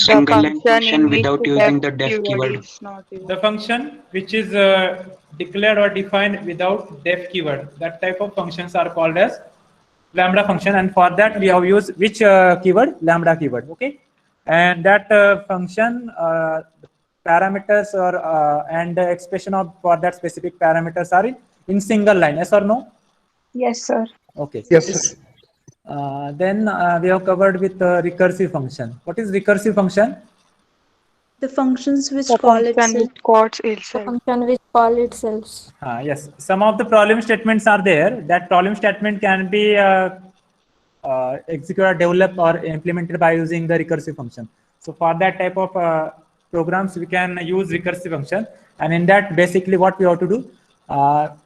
single line function in which without the using def the def keyword keyword. is not used. The function which is declared or defined without def keyword, that type of functions are called as lambda function, and for that we have used which keyword? Lambda keyword. Okay, and that function parameters or and the expression of for that specific parameters are in single line. Yes or no? Yes, sir. Okay. Yes, sir. Then we have covered with recursive function. What is recursive function? The functions which The call function itself. which calls The itself. function which call itself. Yes, some of the problem statements are there. That problem statement can be executed, developed, or implemented by using the recursive function. So for that type of programs, we can use recursive function. And in that, basically, what we have to do,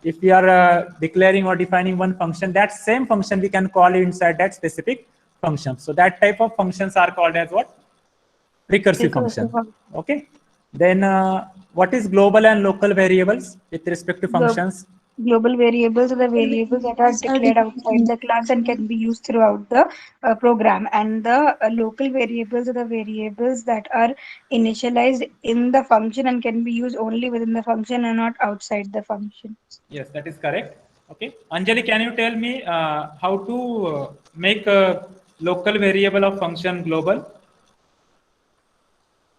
if we are declaring or defining one function, that same function we can call inside that specific function. So that type of functions are called as what? Recursive function. Okay. Then what is global and local variables with respect to functions? Global variables are the variables that are declared outside the class and can be used throughout the program. And the local variables are the variables that are initialized in the function and can be used only within the function and not outside the function. Yes, that is correct. Okay. Anjali, can you tell me how to make a local variable of function global?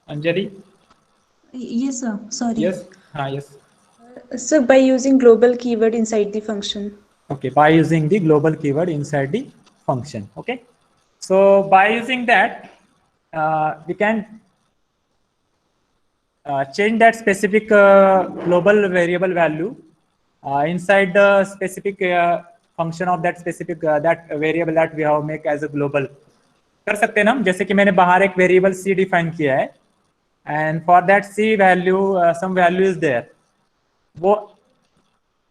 Anjali? Yes, sir. Sorry. Yes. Yes. So by using global keyword inside the function. Okay, by using the global keyword inside the function. Okay. So by using that, we can change that specific global variable value inside the specific function of that specific that variable that we have make as a global. कर सकते हैं ना हम, जैसे कि मैंने बाहर एक वेरिएबल c डिफाइन किया है and for that c value some value is there, वो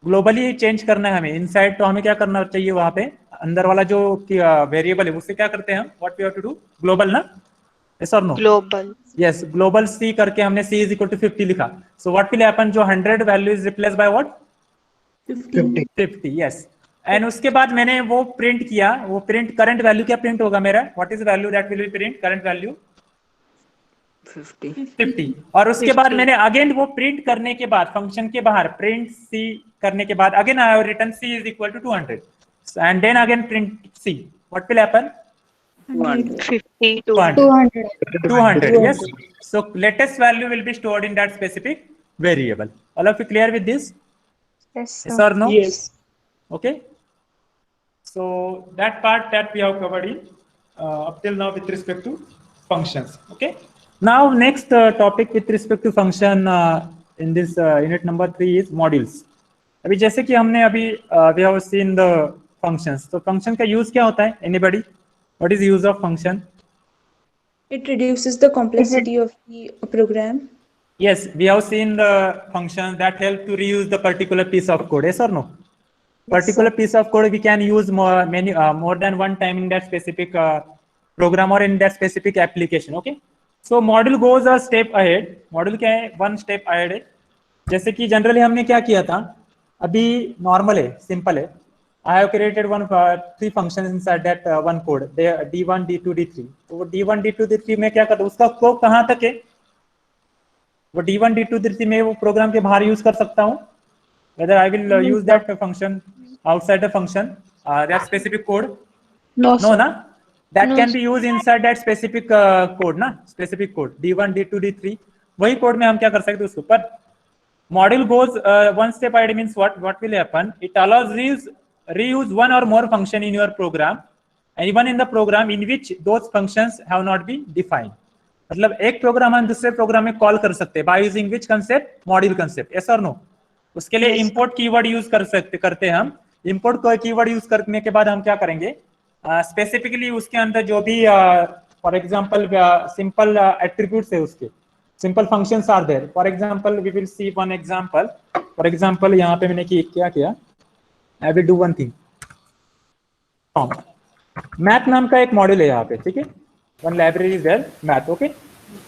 ग्लोबली चेंज करना है हमें इनसाइड, तो हमें क्या करना चाहिए वहां पे अंदर वाला जो वेरिएबल है उससे क्या करते हैं हम, what we have to do, global ना, यस और no? Global. Yes, global c करके हमने c इज इक्वल टू 50 लिखा. सो व्हाट विल हैपन, जो 100 value is replace by what? 50. Yes. And उसके बाद मैंने वो प्रिंट किया, वो प्रिंट करंट वैल्यू क्या प्रिंट होगा मेरा, what is value that will be print, current value 50. और उसके बाद 50. मैंने अगेन वो प्रिंट करने के बाद फंक्शन के बाहर प्रिंट सी करने के बाद again I have written C is equal to 200 and then again print C, what will happen? 50 to 200. 200. Yes. So latest value will be stored in that specific variable. All of you clear with this? Yes, Yes sir. or no? Yes. Okay. So that part that we have covered in up till now with respect to functions. Okay. Now next topic with respect to function in this unit number 3 is modules. अभी जैसे कि हमने अभी we have seen the functions. तो function का use क्या होता है? Anybody? What is the use of function? It reduces the complexity of the program. Yes, we have seen the functions that help to reuse the particular piece of code. Yes or no? Particular piece of code we can use more than one time in that specific program or in that specific application. Okay. So module goes a step ahead. Module क्या है? One step ahead है. जैसे कि generally हमने क्या किया था, अभी नॉर्मल है, सिंपल है. I have created three functions inside that one code. D1, D2, D3. तो D1, D2, D3 में क्या करता हूँ, उसका स्कोप कहाँ तक है? वो D1, D2, D3 में वो प्रोग्राम के बाहर यूज कर सकता हूँ. Whether I will use that function outside the function, that specific code? No, No, sir. na? That No, can be used inside that specific code, ना? Specific code. D1, D2, D3. वही code में हम क्या कर सकते हैं उसको, पर module goes one step ahead means what will happen? It allows reuse one or more function in your program, and even in the program in which those functions have not been defined. मतलब एक programme हम दूसरे programme में call कर सकते हैं by using which concept? Module concept. Yes or no? उसके लिए import कीवर्ड यूज करते हैं हम. import कीवर्ड यूज करने के बाद हम क्या करेंगे, स्पेसिफिकली उसके अंदर जो भी फॉर एग्जांपल सिंपल एट्रीब्यूट्स है उसके, simple functions are there. For example, we will see one example. For example, यहाँ पे मैंने क्या किया, I will do one thing. Math नाम का एक मॉड्यूल है यहाँ पे, ठीक है, one library is there, math. Okay.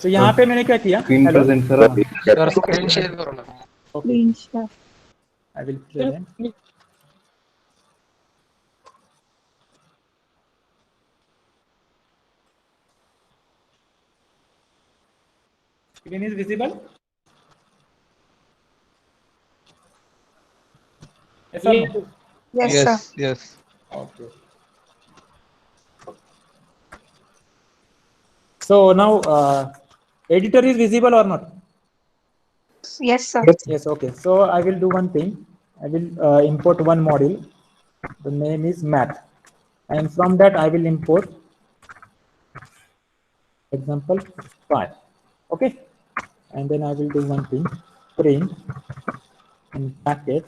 तो यहाँ पे मैंने क्या किया, हेलो सर स्क्रीन शेयर करो ना. Okay, I will present. Screen is visible? Yes or no? Yes, sir. Yes. Okay. So now, editor is visible or not? Yes, sir. Yes. Okay. So I will do one thing. I will import one module. The name is math, and from that I will import example 5. Okay. And then I will do one thing. Print in bracket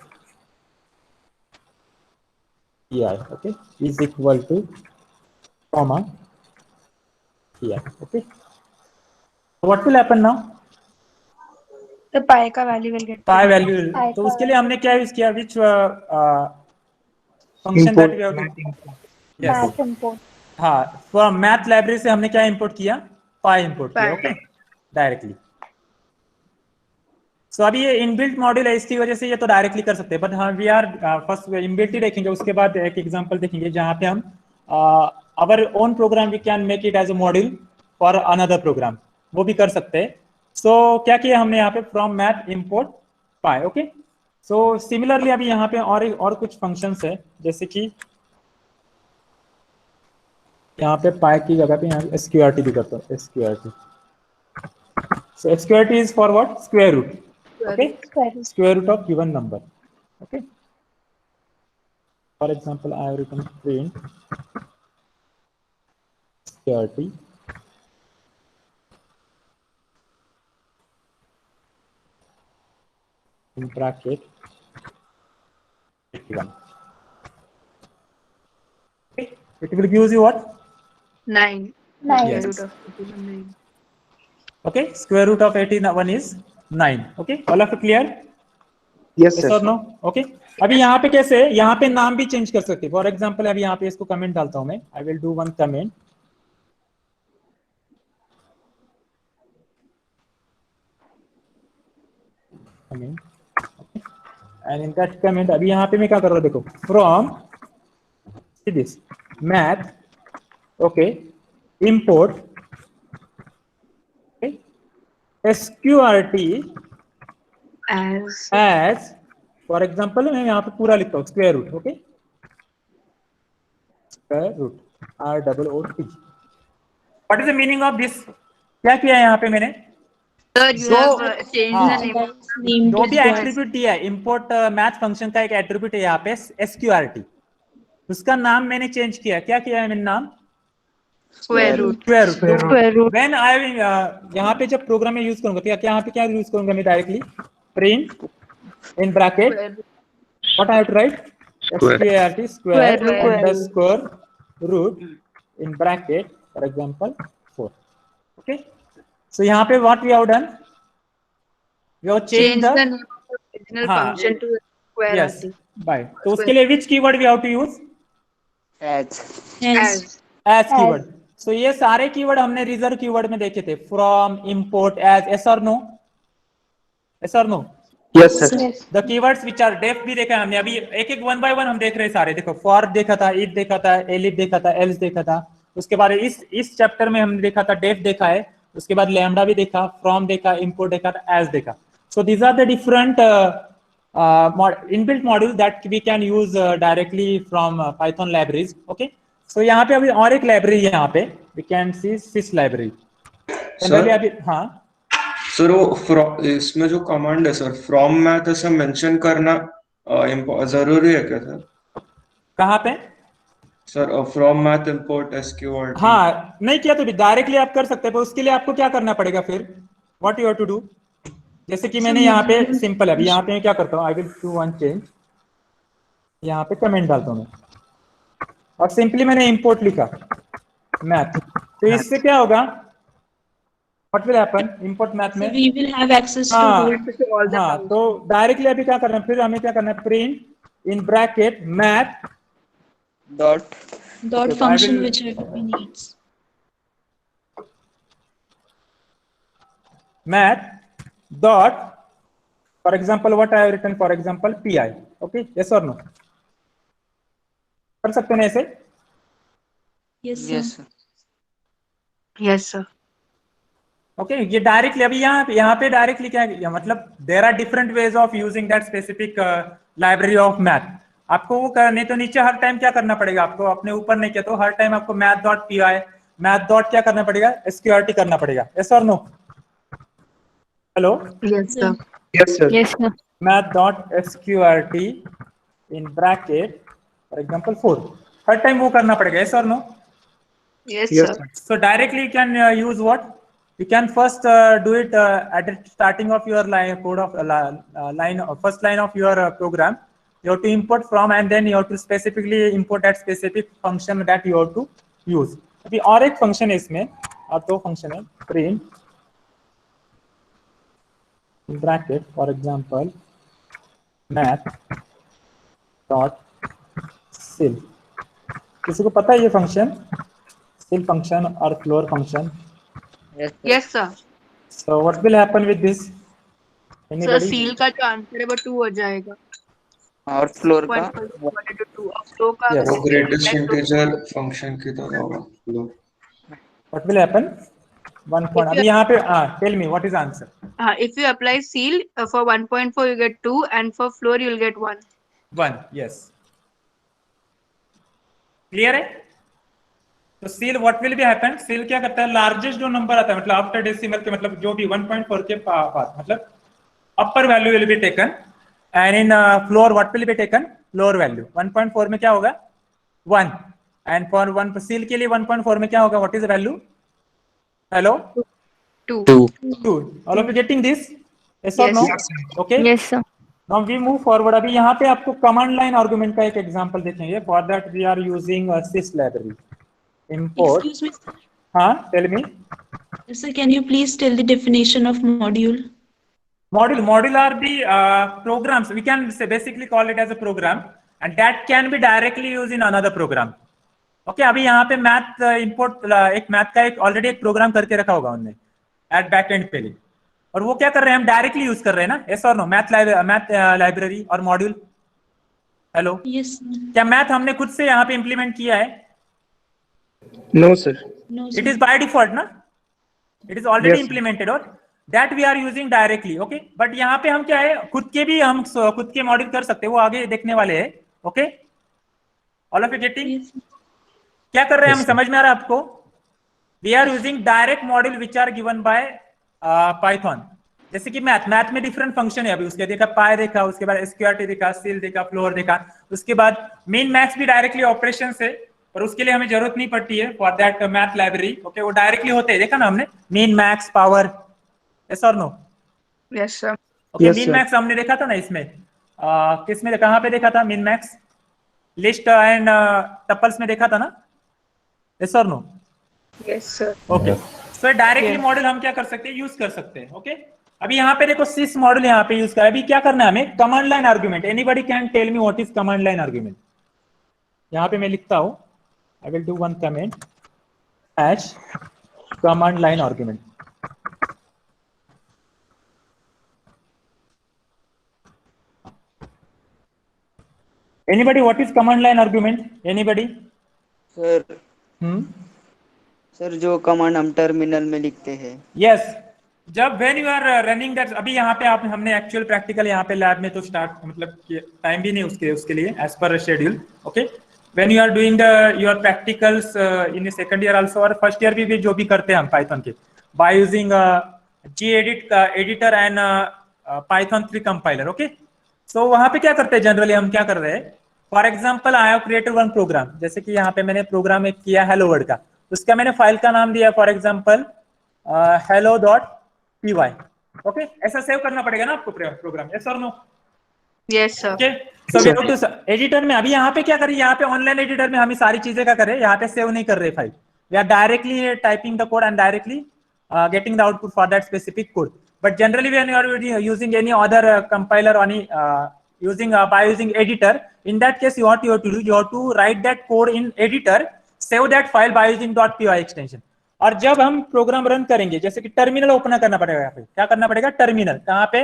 pi. Okay. Is equal to comma pi. Okay. What will happen now? The pi का value will get Pi printed. value. तो उसके लिए हमने क्या use किया? Which function that we have to yes. Math import. हाँ, from math library से हमने क्या इंपोर्ट किया? पाई इंपोर्ट किया. Pi. Okay, directly. सो अभी ये इनबिल्ट मॉड्यूल है, इसकी वजह से ये तो डायरेक्टली कर सकते हैं, बट हाँ वी आर फर्स्ट इनबिल्ट ही देखेंगे, उसके बाद एक एग्जांपल देखेंगे जहाँ पे हम our own program we can make it as a module for another program, वो भी कर सकते हैं. सो क्या किया हमने यहाँ पे? From math import pi. Okay, so similarly अभी यहाँ पे और कुछ फंक्शंस है, जैसे कि यहाँ पे पाई की जगह पे यहाँ एसक्यूआरटी भी करता हूँ. SQRT, so sqrt is for what? Square root. Okay, square root of given number. Okay, for example I have written print sqrt in bracket 81. Okay, it will give you what? 9. Yes. Root of 9. Okay, square root of 81 is 9. Okay, all of you clear? Yes, Yes sir. or no? Okay, अभी यहाँ पे कैसे? यहाँ पे नाम भी change कर सकते हैं. फॉर एग्जाम्पल अभी यहाँ पे इसको कमेंट डालता हूँ मैं. I will do one comment. And in that comment अभी यहाँ पे मैं क्या कर रहा हूँ? देखो, from this math, okay, import SQRT as, for example मैं यहाँ पे पूरा लिखता हूँ square root. Okay, square root ROOT. What is the meaning of this? क्या किया है यहाँ पे मैंने? Sir, you have changed हाँ, the name. Name जो to भी एट्रीब्यूट दिया है, इंपोर्ट मैथ फंक्शन का एक एट्रीब्यूट है यहाँ पे SQRT, उसका नाम मैंने चेंज किया. क्या किया है मैंने? नाम Square root. Square root. When I यहाँ पे जब प्रोग्राम में यूज करूंगा, तो यहाँ पे क्या यूज करूंगा मैं? Directly print in bracket what I have to write? SQRT square underscore root in bracket, for example 4. Okay, so यहाँ पे what we have done? We have Change changed the the name of the original हाँ, function to square yes, RT. by. तो उसके लिए which keyword we have to use? as As keyword. So ये सारे keyword हमने reserve keyword में देखे थे. From, import, as. Yes or no? Yes or no? Yes, sir. The keywords which are def भी देखा है हमने. अभी एक एक वन बाय वन हम देख रहे हैं सारे. देखो, for देखा था, if देखा था, elif देखा था, else देखा था. उसके बाद इस चैप्टर में हमने देखा था def देखा है. उसके बाद lambda भी देखा, from देखा, import देखा, as देखा. So these are the different inbuilt modules that we can use directly from Python libraries. Okay. So यहाँ पे अभी और एक लाइब्रेरी है यहाँ पे. We can see sys library. Sir अभी हाँ सर वो इसमें जो कमांड है सर, फ्रॉम मैथ ऐसा मेंशन करना जरूरी है क्या सर? कहाँ पे? Sir from math import SQRT. हाँ, नहीं किया तो भी डायरेक्टली आप कर सकते हैं, पर उसके लिए आपको क्या करना पड़ेगा फिर? What you have to do? जैसे कि मैंने यहाँ पे सिंपल है. अभी यहाँ पे मैं क्या करता हूँ? I will do one change. यहाँ पे कमेंट डालता हूँ मैं, और सिंपली मैंने इंपोर्ट लिखा मैथ. तो इससे क्या होगा? What will happen? Import math में we will have access to हाँ all हाँ, तो डायरेक्टली अभी क्या करना है? फिर हमें क्या करना है? Print in bracket math dot Okay, I function will- whichever we needs. math dot, for example what I have written, for example pi. Okay, yes or no? कर सकते हैं ऐसे? Yes, sir. Yes, sir. Okay ये directly अभी यहाँ पे directly क्या है, मतलब there are different ways of using that specific library of math. आपको वो करने तो नीचे हर टाइम क्या करना पड़ेगा, आपको अपने ऊपर नहीं किया तो हर टाइम आपको math dot P I math dot क्या करना पड़ेगा, एसक्यूआरटी करना पड़ेगा। यस और no? Hello, Yes, sir. Yes, sir. Yes, sir. math dot sqrt in bracket for example 4 her time वो करना पड़ेगा। yes or no? Yes, Yes, sir. sir. So directly you can use what you can first do it at the starting of your line code of first line of your program. You have to import from and then you have to specifically import that specific function that you have to use। अभी और एक function है इसमें, और दो function है, print in bracket for example math dot sil। किसी को पता है ये फंक्शन, sil फंक्शन और floor function? Yes, sir. So what will happen with this? Sir, Anybody? seal का जो आंसर है वो 2 हो जाएगा। और फ्लोर का 1.5 to 2 और flow का Yes. वो अगर ग्रेटेस्ट select हो- इंटीजर फंक्शन की तरह होगा। What will happen? 1 point। अभी यहाँ पे tell me what is answer? if you apply seal for 1.4 you get 2 and for floor you will get 1. 1 yes। Clear है? तो seal what will be happen? seal क्या करता है, लार्जेस्ट जो number आता है मतलब आफ्टर डेसिमल के, मतलब जो भी 1.4 के बाद मतलब अपर value will be taken and in floor what will be taken, lower value. 1.4 में क्या होगा 1 एंड फॉर 1 सील के लिए 1.4 में क्या होगा, what is the value? Hello 2. 2। All of you getting this? Yes और Yes. No? Okay Yes, sir. Now we move forward. अभी यहाँ पे आपको कमांड लाइन आर्गुमेंट का एक एग्जांपल देखेंगे। For that we are using sys library import। Excuse me, sir. हाँ tell me. Sir, can you please tell the definition of module? Module are the programs, we can say basically call it as a program and that can be directly used in another program। Okay अभी यहाँ पे math import एक math का एक already एक programme करके रखा होगा उन्होंने एट बैक एंड पे, और वो क्या कर रहे हैं, हम डायरेक्टली यूज कर रहे हैं ना। यस और नो? मैथ लाइब्रेरी और मॉड्यूल। Hello, Yes, sir. क्या मैथ हमने खुद से यहाँ पे इंप्लीमेंट किया है? No, sir. No, it sir. Is by default ना, it is already Yes, sir. Implemented और that we are using directly. Okay but यहाँ पे हम क्या है, खुद के भी हम खुद के मॉड्यूल कर सकते हैं, वो आगे देखने वाले हैं। Okay all of you getting? Yes, sir. क्या कर रहे हैं हम, Yes, sir. समझ में आ रहा है आपको? We are using direct module which are given by Python. जैसे कि मैथ में डिफरेंट फंक्शन है, अभी उसके देखा पाई देखा, उसके बाद एसक्यूआरटी देखा, सील देखा, फ्लोर देखा, उसके बाद मेन मैथ्स भी डायरेक्टली ऑपरेशन से, और उसके लिए हमें जरूरत नहीं पड़ती है for that math library. Okay वो डायरेक्टली होते हैं, देखा ना हमने, मेन मैक्स पावर। यस और no? Yes, sir. Okay Yes, min sir. Max हमने देखा था ना इसमें, किसमें कहाँ पे देखा था min max? List and tuples में देखा था ना। यस और no? Yes, sir. Okay so directly Yes. Model हम क्या कर सकते हैं, यूज कर सकते हैं। ओके अभी यहाँ पे देखो सिस मॉडल यहाँ पे यूज कर, अभी क्या करना है हमें, command line argument. Anybody can tell me what is command line argument? यहाँ पे मैं लिखता हूँ, I will do one comment hash command line argument. Anybody, what is command line argument? Anybody? Sir Hmm? Sir जो command हम terminal में लिखते हैं। Yes. जब when you are running that, अभी यहाँ पे आप हमने एक्चुअल प्रैक्टिकल यहाँ पे लैब में तो स्टार्ट मतलब टाइम भी नहीं उसके लिए as per schedule. Okay when you are doing the your practicals in second year also और फर्स्ट ईयर भी जो भी करते हैं हम पाइथन के by using gedit editor and python 3 compiler। Okay so वहां पे क्या करते हैं जनरली, हम क्या कर रहे हैं, for example I have created one program, जैसे कि यहाँ पे मैंने प्रोग्राम एक किया हेलो वर्ड का, उसका मैंने फाइल का नाम दिया फॉर एग्जांपल hello.py। ओके ऐसा सेव करना पड़ेगा ना आपको प्रोग्राम। यस और no? Yes, sir. Okay so we have to editor में, अभी यहाँ पे क्या करें, यहाँ पे ऑनलाइन एडिटर में हम सारी चीजें क्या करें, यहाँ पे सेव नहीं कर रहे file, we are directly typing the code and directly getting the output for that specific code। But generally when you are using any other compiler or any by using editor, in that case what you have to do, you have to write that code in editor, save that file by using .py extension। और जब हम program run करेंगे, जैसे कि terminal open करना पड़ेगा, यहाँ पे क्या करना पड़ेगा, टर्मिनल कहाँ पे,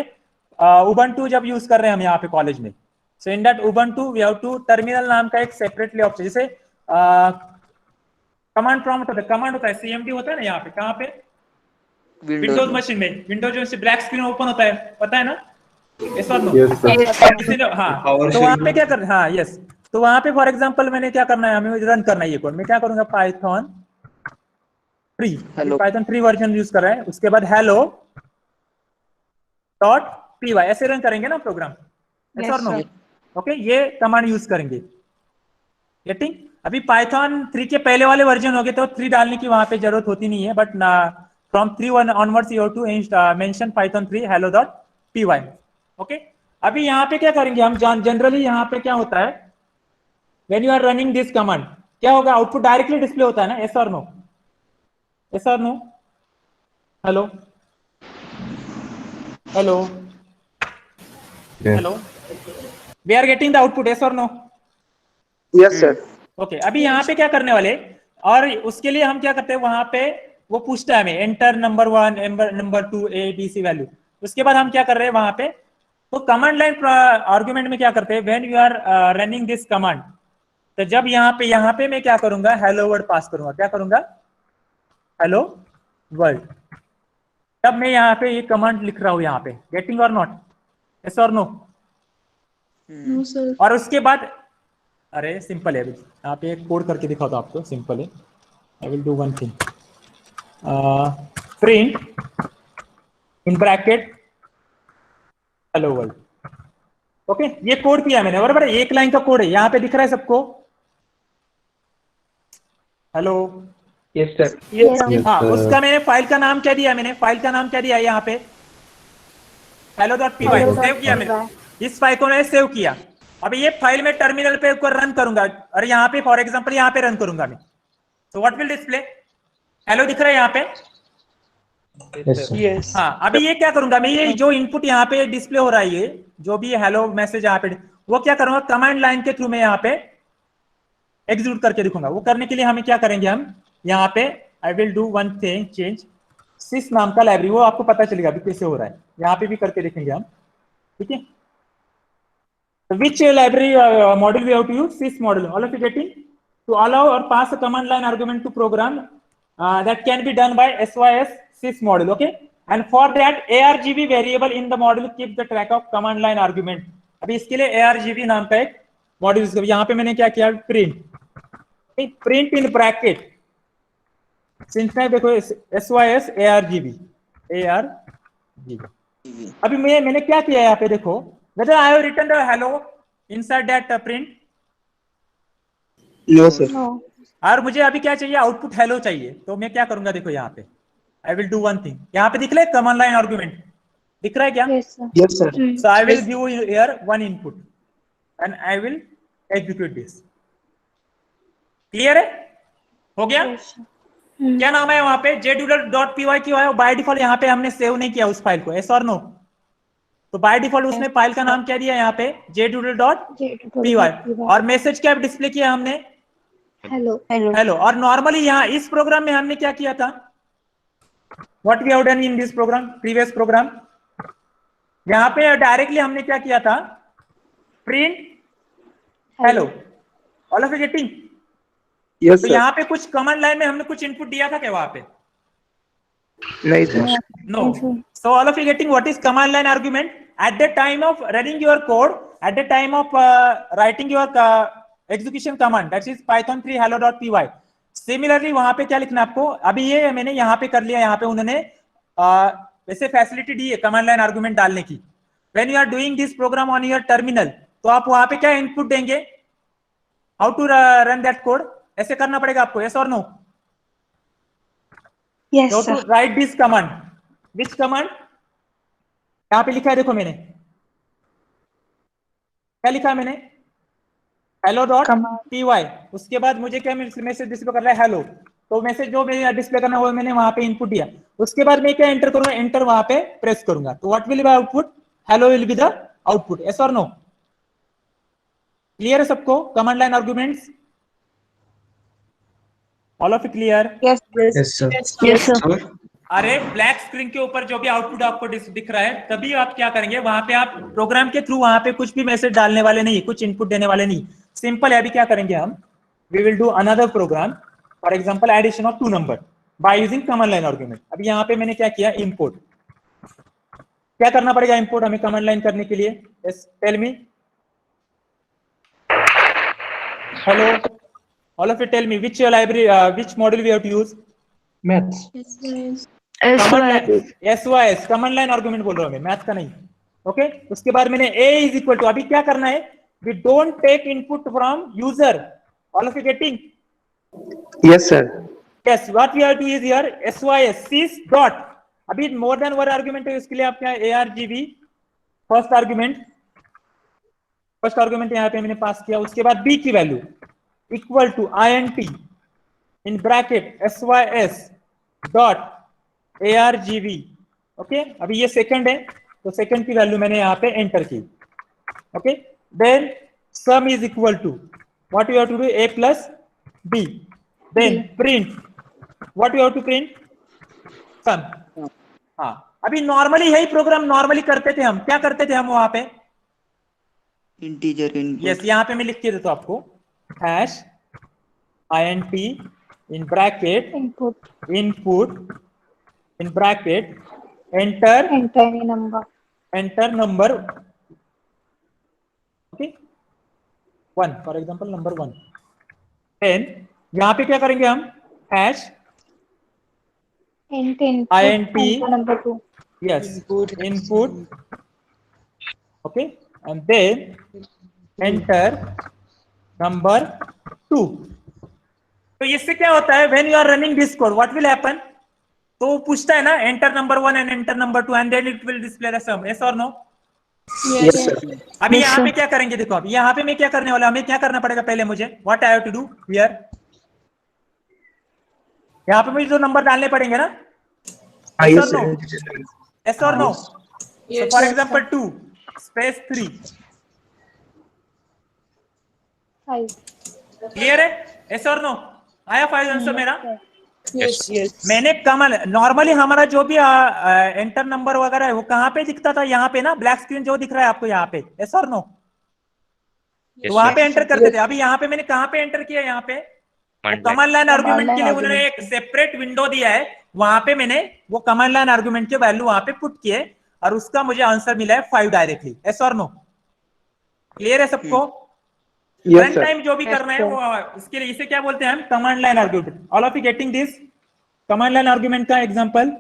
उबंटू जब यूज कर रहे हैं हम यहाँ पे कॉलेज में, so in that Ubuntu we have to terminal नाम का एक सेपरेटली ऑप्शन, जैसे कमांड प्रॉम्प्ट होता है, कमांड होता है, CMD होता है ना यहाँ पे, कहाँ पे विंडोज मशीन में, विंडोज में ब्लैक स्क्रीन ओपन होता है, पता है ना? यस और नो? हाँ, तो वहाँ पे क्या कर, हाँ यस, तो वहाँ पे फॉर एग्जांपल मैंने क्या करना है, हमें रन करना है ये कोड। मैं क्या करूंगा, पाइथन 3, पाइथन 3 वर्जन यूज कर रहा है, उसके बाद hello डॉट py ऐसे रन करेंगे ना प्रोग्राम, यस और नो? ओके, ये कमांड यूज करेंगे। गेटिंग? अभी पाइथन 3 के पहले वाले वर्जन हो गए तो 3 डालने की वहां पे जरूरत होती नहीं है, but from 3 onwards you have to mention Python 3 hello dot py। Okay, अभी यहाँ पे क्या करेंगे हम, जनरली यहाँ पे क्या होता है, when you are running this command क्या होगा, आउटपुट डायरेक्टली डिस्प्ले होता है ना, यस और नो? यस और no? Hello hello hello, we are getting the output, yes और नो? Yes, sir. ओके, अभी यहाँ पे क्या करने वाले, और उसके लिए हम क्या करते हैं, वहां पे वो पूछता है हमें enter number 1 number 2 A B C value. उसके बाद हम क्या कर रहे हैं वहां पे, तो कमांड लाइन आर्गुमेंट में क्या करते हैं, when you are running this command, तो जब यहाँ पे मैं क्या करूंगा, हेलो वर्ड पास करूंगा। क्या करूंगा, हेलो वर्ल्ड। तब मैं यहाँ पे ये कमांड लिख रहा हूँ यहाँ पे, गेटिंग और नॉट, यस और नो? No, sir. और उसके बाद, अरे सिंपल है, अभी यहाँ पे एक कोड करके दिखाता हूँ आपको, सिंपल है। आई will do one thing, print in bracket hello world. Okay, ये कोड किया मैंने, बराबर है, एक लाइन का कोड है, यहाँ पे दिख रहा है सबको? Hello, Yes, sir. हाँ, उसका मैंने फाइल का नाम क्या दिया, मैंने फाइल का नाम क्या दिया यहाँ पे, हेलो डॉट py सेव किया मैंने, इस फाइल को मैंने सेव किया। अभी ये फाइल में टर्मिनल पे रन करूंगा, और यहाँ पे फॉर एग्जांपल यहाँ पे रन करूंगा मैं, तो व्हाट विल डिस्प्ले, हेलो दिख रहा है यहाँ पे? Yes. हाँ, अभी ये क्या करूंगा मैं, ये जो इनपुट यहाँ पे डिस्प्ले हो रहा है, ये जो भी हेलो मैसेज यहाँ पे, वो क्या करूंगा, कमांड लाइन के थ्रू मैं यहाँ पे एग्जीक्यूट करके दिखूंगा। वो करने के लिए हमें क्या करेंगे, हम यहाँ पे I will do one thing, change sys नाम का लाइब्रेरी, वो आपको पता चलेगा अभी कैसे हो रहा है, यहाँ पे भी करके देखेंगे हम, ठीक है? Which library model we have to use? Sys model. All of you getting? To allow or pass a command line argument to program that can be done by SYS sys model. Okay. And for that argv variable in the model keep the track of command line argument. अभी इसके लिए argv नाम का एक module, यहाँ पे मैंने क्या किया, प्रिंट इन ब्रैकेट सिंटैक्स देखो, SYS argv। अभी मैंने क्या किया यहाँ पे देखो, whether I have written the hello inside that print? No, sir. और मुझे अभी क्या चाहिए, आउटपुट हेलो चाहिए, तो मैं क्या करूंगा, देखो यहाँ पे I will do one thing, यहाँ पे दिख रहा है कमांड लाइन आर्गुमेंट, दिख रहा है क्या? Yes, sir. So I will give here one input and I will execute this. Clear है? हो गया? क्या नाम है वहां पे, jdoodle.py क्यों है, बाय डिफॉल्ट यहाँ पे हमने सेव नहीं किया उस फाइल को, यस और नो? तो बाय डिफॉल्ट उसने फाइल का नाम क्या दिया यहाँ पे, jdoodle.py, और मैसेज क्या डिस्प्ले किया हमने, हेलो। और नॉर्मली यहाँ इस प्रोग्राम में हमने क्या किया था, what we have done in this program, previous program, यहाँ पे डायरेक्टली हमने क्या किया था, print hello. All of you getting? Yes, तो sir. यहाँ पे कुछ कमांड लाइन में हमने कुछ इनपुट दिया था क्या वहां पे? नहीं, sir. No. So all of you getting what is command line argument? At the time of running your code, at the time of writing your execution command, that is Python 3 hello.py. Similarly, वहां पे क्या लिखना है आपको, अभी ये मैंने यहाँ पे कर लिया, यहाँ पे उन्होंने वैसे फैसिलिटी दी है कमांड लाइन आर्गुमेंट डालने की। When you are doing this program on your terminal, तो आप वहां पे क्या इनपुट देंगे, how to run that code, ऐसे करना पड़ेगा आपको, yes or no? Yes, How sir. to write this command? Which command? यहाँ पे लिखा है, देखो मैंने क्या लिखा है, मैंने hello डॉट py, उसके बाद मुझे क्या मैसेज डिस्प्ले कर रहा है, हेलो, तो मैसेज जो मैं डिस्प्ले करना है वो मैंने वहां पे इनपुट दिया। उसके बाद मैं क्या एंटर करूंगा, एंटर वहां पे प्रेस करूंगा, तो what will be output, hello will be the output, yes और नो? क्लियर है सबको command line arguments? All of clear? Yes, sir. Yes, sir. अरे ब्लैक स्क्रीन के ऊपर जो भी आउटपुट आपको दिख रहा है, तभी आप क्या करेंगे, वहां पे आप प्रोग्राम के थ्रू वहां पे कुछ भी मैसेज डालने वाले नहीं, कुछ इनपुट देने वाले नहीं, सिंपल है। अभी क्या करेंगे हम, we will do another program, for example addition of 2 number. By using command line argument. अभी यहाँ पे मैंने क्या किया, इंपोर्ट। क्या करना पड़ेगा इंपोर्ट हमें कमांड लाइन करने के लिए? Yes, tell me. Hello, all of you tell me which library, which module we have to use? Maths. Command line, SYS command line argument बोल रहा हूं मैं, मैथ का नहीं। ओके, उसके बाद मैंने A इज इक्वल टू, अभी क्या करना है, we don't take input from user. All of you getting? Yes, sir. Yes, what we have to use here, SYS sys dot, अभी मोर देन वन आर्गुमेंट है, उसके लिए आप क्या, ARGV फर्स्ट आर्गुमेंट यहाँ पे मैंने पास किया। उसके बाद B की value equal to INT in bracket SYS dot ARGV। ओके, अभी ये सेकंड है तो सेकंड की वैल्यू मैंने यहाँ पे enter key. Okay, then sum is equal to what you have to do, A plus B, then print what you have to print, sum. हाँ, अभी नॉर्मली यही प्रोग्राम नॉर्मली करते थे हम, क्या करते थे हम वहां पे, इंटीजर इनपुट। यस, यहाँ पे मैं लिख के देता हूं आपको, hash INT in bracket Input. Input in bracket enter Enter any number. Number, okay, 1 for example, number 1। Then यहाँ पे क्या करेंगे हम, hash Int input. INT Enter number 2. yes input, okay, and then enter number 2। तो इससे क्या होता है, when you are running this code what will happen, तो वो पूछता है ना enter number 1 and enter number 2 and then it will display the sum, yes or no? Yes, sir. अभी यहाँ पे क्या करेंगे, देखो अभी यहाँ पे मैं क्या करने वाला, हमें क्या करना पड़ेगा पहले मुझे, what I have to do here, यहाँ पे मुझे जो नंबर डालने पड़ेंगे ना, yes or no? Yes or no? So for example 2 space 3, 5. Clear है, yes or no? आया 5 आंसर मेरा? Yes. मैंने कमल नॉर्मली हमारा जो भी एंटर नंबर वगैरह है वो कहाँ पे दिखता था, यहाँ पे ना ब्लैक स्क्रीन जो दिख रहा है आपको यहाँ पे, yes or no? तो वहां पे एंटर करते थे। अभी यहाँ पे मैंने कहाँ पे एंटर किया, यहाँ पे कमांड लाइन आर्गुमेंट के लिए उन्होंने एक सेपरेट विंडो दिया है, वहां पे मैंने वो कमांड लाइन आर्गुमेंट के वैल्यू वहां पे पुट किए और उसका मुझे आंसर मिला है 5 directly, yes or no? Clear है सबको? रन टाइम जो भी करना है वो इसके लिए, इसे क्या बोलते हैं हम, command line argument. All of you getting this command line argument का एग्जांपल?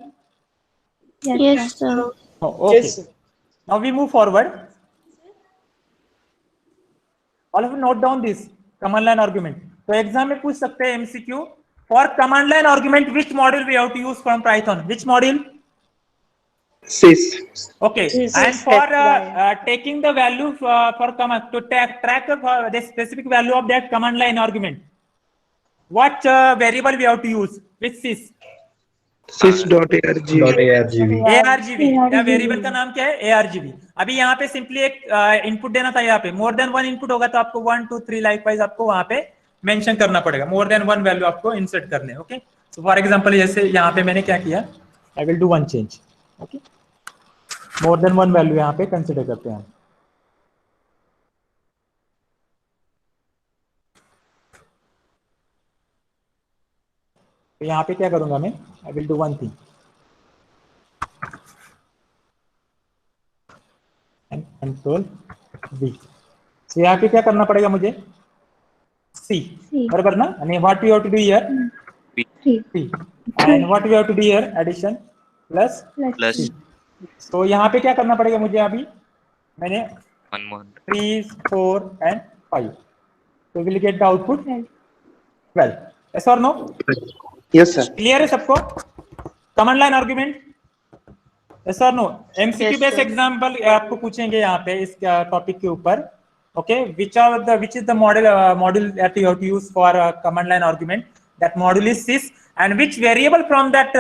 Yes, sir. Okay, now we move forward. All of you note down this command line argument. तो एग्जाम में पूछ सकते हैं MCQ, for command line argument which module we have to use from Python, which module? Sys. Okay, and for taking the value for command to track the specific value of that command line argument, what variable we have to use, which sys? Sys.argv. ARGV, या variable का नाम क्या है, ARGV। अभी यहाँ पे simply एक input देना था, यहाँ पे मोर देन वन इनपुट होगा तो आपको 1 2 3 लाइकवाइज आपको वहां पे मेंशन करना पड़ेगा, मोर देन वन वैल्यू आपको इंसर्ट करने। ओके, सो फॉर एग्जांपल जैसे यहाँ पे मैंने क्या किया, आई will do one change. Okay, more than one value यहाँ पे कंसिडर करते हैं हम। तो यहाँ पे क्या करूंगा मैं, I will do one thing, and control V। तो यहाँ पे क्या करना पड़ेगा मुझे, C बराबर ना, यानी what you have to do here, C, and what you have to do here, addition plus C। तो यहाँ पे क्या करना पड़ेगा मुझे, अभी मैंने 3 4 and 5, तो will get the output 12, yes or no? Yes, sir. Clear है सबको command line argument, yes or no? MCQ based example आपको पूछेंगे यहाँ पे इस टॉपिक के ऊपर। Okay, which is the module that you have to use for command line argument, that module is sys, and which variable from that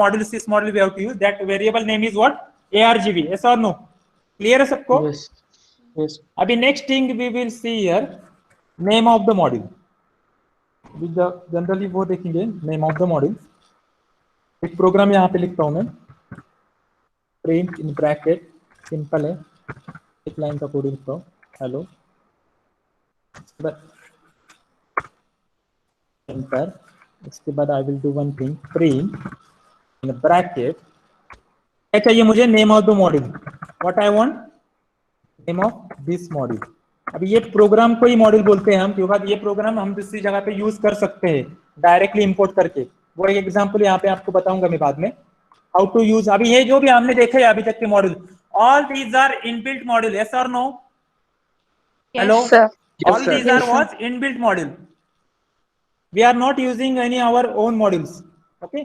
module sys module we have to use, that variable name is what, ARGV, yes or no? Clear है सबको? Yes. अभी next thing we will see here, name of the module. Generally वो देखेंगे name of the module. एक program यहाँ पे लिखता हूँ मैं, प्रिंट इन ब्रैकेट, सिंपल है, एक लाइन का कोड लिखता हूँ, हेलो एंटर उसके बाद आई will do one thing, print in bracket क्या चाहिए मुझे, name of the module, what I want, name of this module. अभी ये प्रोग्राम को ही मॉड्यूल बोलते हैं हम, क्योंकि ये प्रोग्राम हम दूसरी जगह पे यूज कर सकते हैं डायरेक्टली इंपोर्ट करके। वो एक एग्जांपल यहाँ पे आपको बताऊंगा मैं बाद में, हाउ टू यूज। अभी ये जो भी हमने देखे है अभी तक के module, all these are inbuilt module, yes और no? Hello, all these are what inbuilt module. We are not using any our own modules. Okay,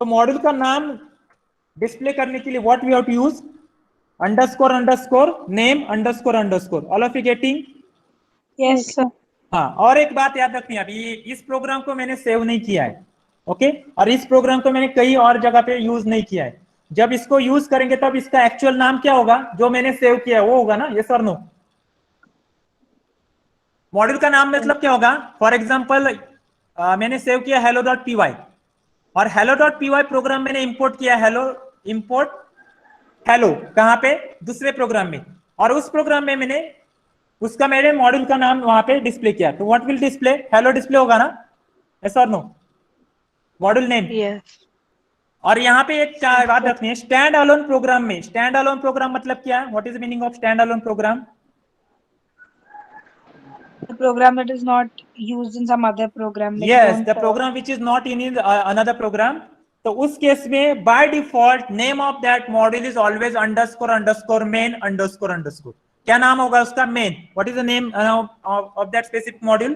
तो मॉड्यूल का नाम डिस्प्ले करने के लिए what we have to use, underscore underscore name underscore underscore. All of you getting? Yes, sir. हाँ, और एक बात याद रखनी है, अभी इस प्रोग्राम को मैंने सेव नहीं किया है, ओके, और इस प्रोग्राम को मैंने कई और जगह पे यूज नहीं किया है। जब इसको यूज करेंगे तब इसका एक्चुअल नाम क्या होगा, जो मैंने सेव किया है वो होगा ना, यस और नो? मॉड्यूल का नाम मतलब क्या होगा, फॉर एग्जांपल मैंने सेव किया hello.py और hello.py प्रोग्राम मैंने इंपोर्ट किया, हेलो इंपोर्ट हेलो, कहां पे, दूसरे प्रोग्राम में, और उस प्रोग्राम में मैंने उसका मेरे मॉड्यूल का नाम वहां पे डिस्प्ले किया, तो what will display, hello display होगा ना, यस और नो? Module name. और यहाँ पे एक बात रखनी है, स्टैंड अलोन प्रोग्राम में, स्टैंड अलोन प्रोग्राम मतलब क्या है, what is the meaning of standalone program? The program that is not used in some other program. Like Yes, don't the program which is not in another program. तो उस case में by default name of that module is always underscore underscore main underscore underscore. क्या नाम होगा उसका, main. What is the name of that specific module?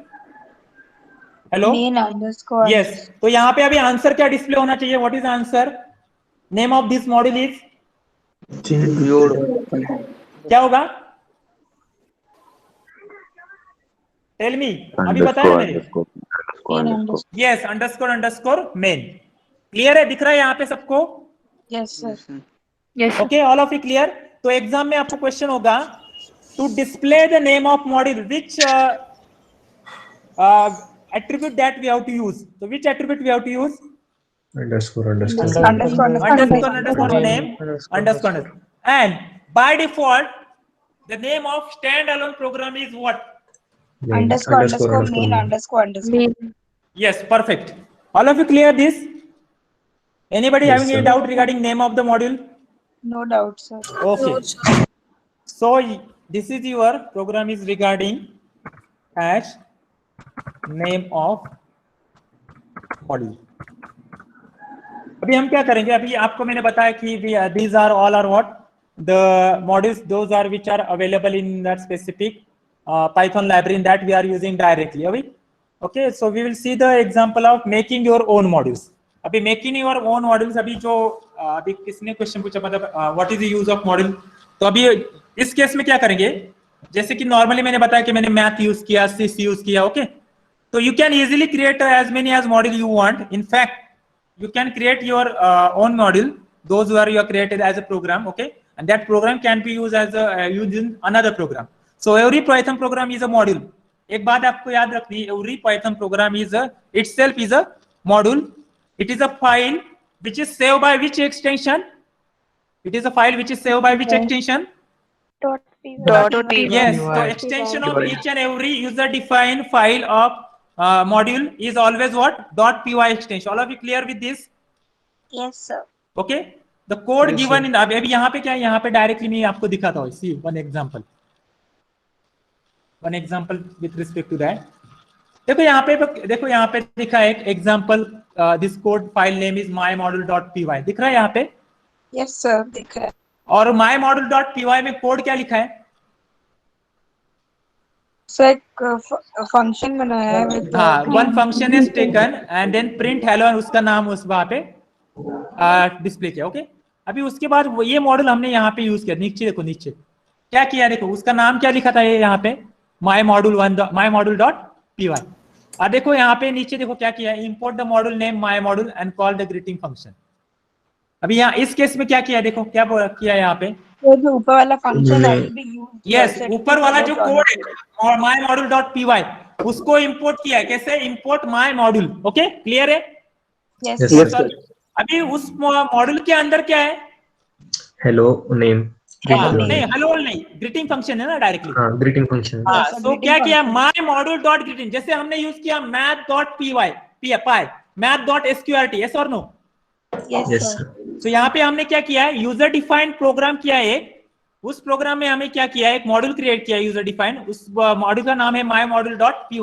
Hello? main underscore. Yes. तो यहाँ पे अभी आंसर क्या डिस्प्ले होना चाहिए, what is the answer? Name of this module is? क्या होगा? Tell me. अभी बताया मैंने। Yes, underscore underscore main. Clear है, दिख रहा है यहाँ पे सबको? Yes, sir. Yes. Okay, all of you clear? तो एग्जाम में आपको क्वेश्चन होगा, to display the name of module, which attribute that we have to use? So which attribute we have to use? Underscore name underscore. And by default, the name of standalone program is what? Underscore main underscore. Yes, perfect. All of you clear this? Anybody having any doubt regarding name of the module? No doubt, sir. Okay. So this is your program is regarding hash name of module. अभी हम क्या करेंगे, अभी आपको मैंने बताया कि these are all are what the modules, those are which are available in that specific Python library that we are using directly. Okay, so we will see the example of making your own modules. अभी making your own modules, अभी जो अभी किसने question पूछा, मतलब what is the use of module, तो अभी इस केस में क्या करेंगे, जैसे कि नॉर्मली मैंने बताया कि मैंने मैथ यूज किया, सिस यूज किया, ओके, तो you can easily create as many as module you want. In fact, you can create your own module, those who are you are created as a program, okay, and that program can be used as a used in another program. So every Python program is a module. एक बात आपको याद रखनी है, every Python program is itself is a module. It is a file which is saved by which extension? It is a file which is saved by which extension? .py. Yes, so extension of each and every user defined file of module is always what? .py extension. All of you clear with this? Yes, sir. Okay. The code given in अभी यहाँ पे क्या है, यहाँ पे directly मैं आपको दिखाता हूँ. See one example. One example with respect to that. देखो यहाँ पे दिखा है एक example. This code file name is mymodule.py. दिख रहा है यहाँ पे? Yes, sir. दिख रहा है. और mymodule.py में कोड क्या लिखा है? सर एक फंक्शन बनाया है. हाँ, one function is taken and then print hello और उसका नाम उस वहाँ पे डिस्प्ले किया. ओके, अभी उसके बाद ये मॉडल हमने यहाँ पे यूज किया. नीचे देखो, नीचे क्या किया, देखो उसका नाम क्या लिखा था ये यहाँ पे, mymodule.py. और देखो यहाँ पे नीचे देखो क्या किया, import the module name mymodule and call the greeting function. अभी यहाँ इस केस में क्या किया, देखो क्या किया यहाँ पे, जो ऊपर वाला फंक्शन है. यस, ऊपर वाला जो कोड है mymodule.py उसको इंपोर्ट किया है. कैसे इंपोर्ट mymodule. ओके, क्लियर है? Yes. अभी उस मॉड्यूल के अंदर क्या है, हेलो नेम. नहीं हेलो वर्ल्ड नहीं, ग्रीटिंग फंक्शन है ना डायरेक्टली। हाँ, ग्रीटिंग फंक्शन। हाँ, Yes, तो greeting क्या किया, function. My module dot greeting, जैसे हमने यूज किया math.py पाई, math.sqrt, यस और no? Yes, yes sir. Sir. तो यहाँ पे हमने क्या किया है, यूजर डिफाइंड प्रोग्राम किया है। उस प्रोग्राम में हमें क्या किया है, एक मॉड्यूल क्रिएट किया है यूजर डिफाइंड, उस मॉड्यूल का नाम है माई मॉड्यूल डॉट पी।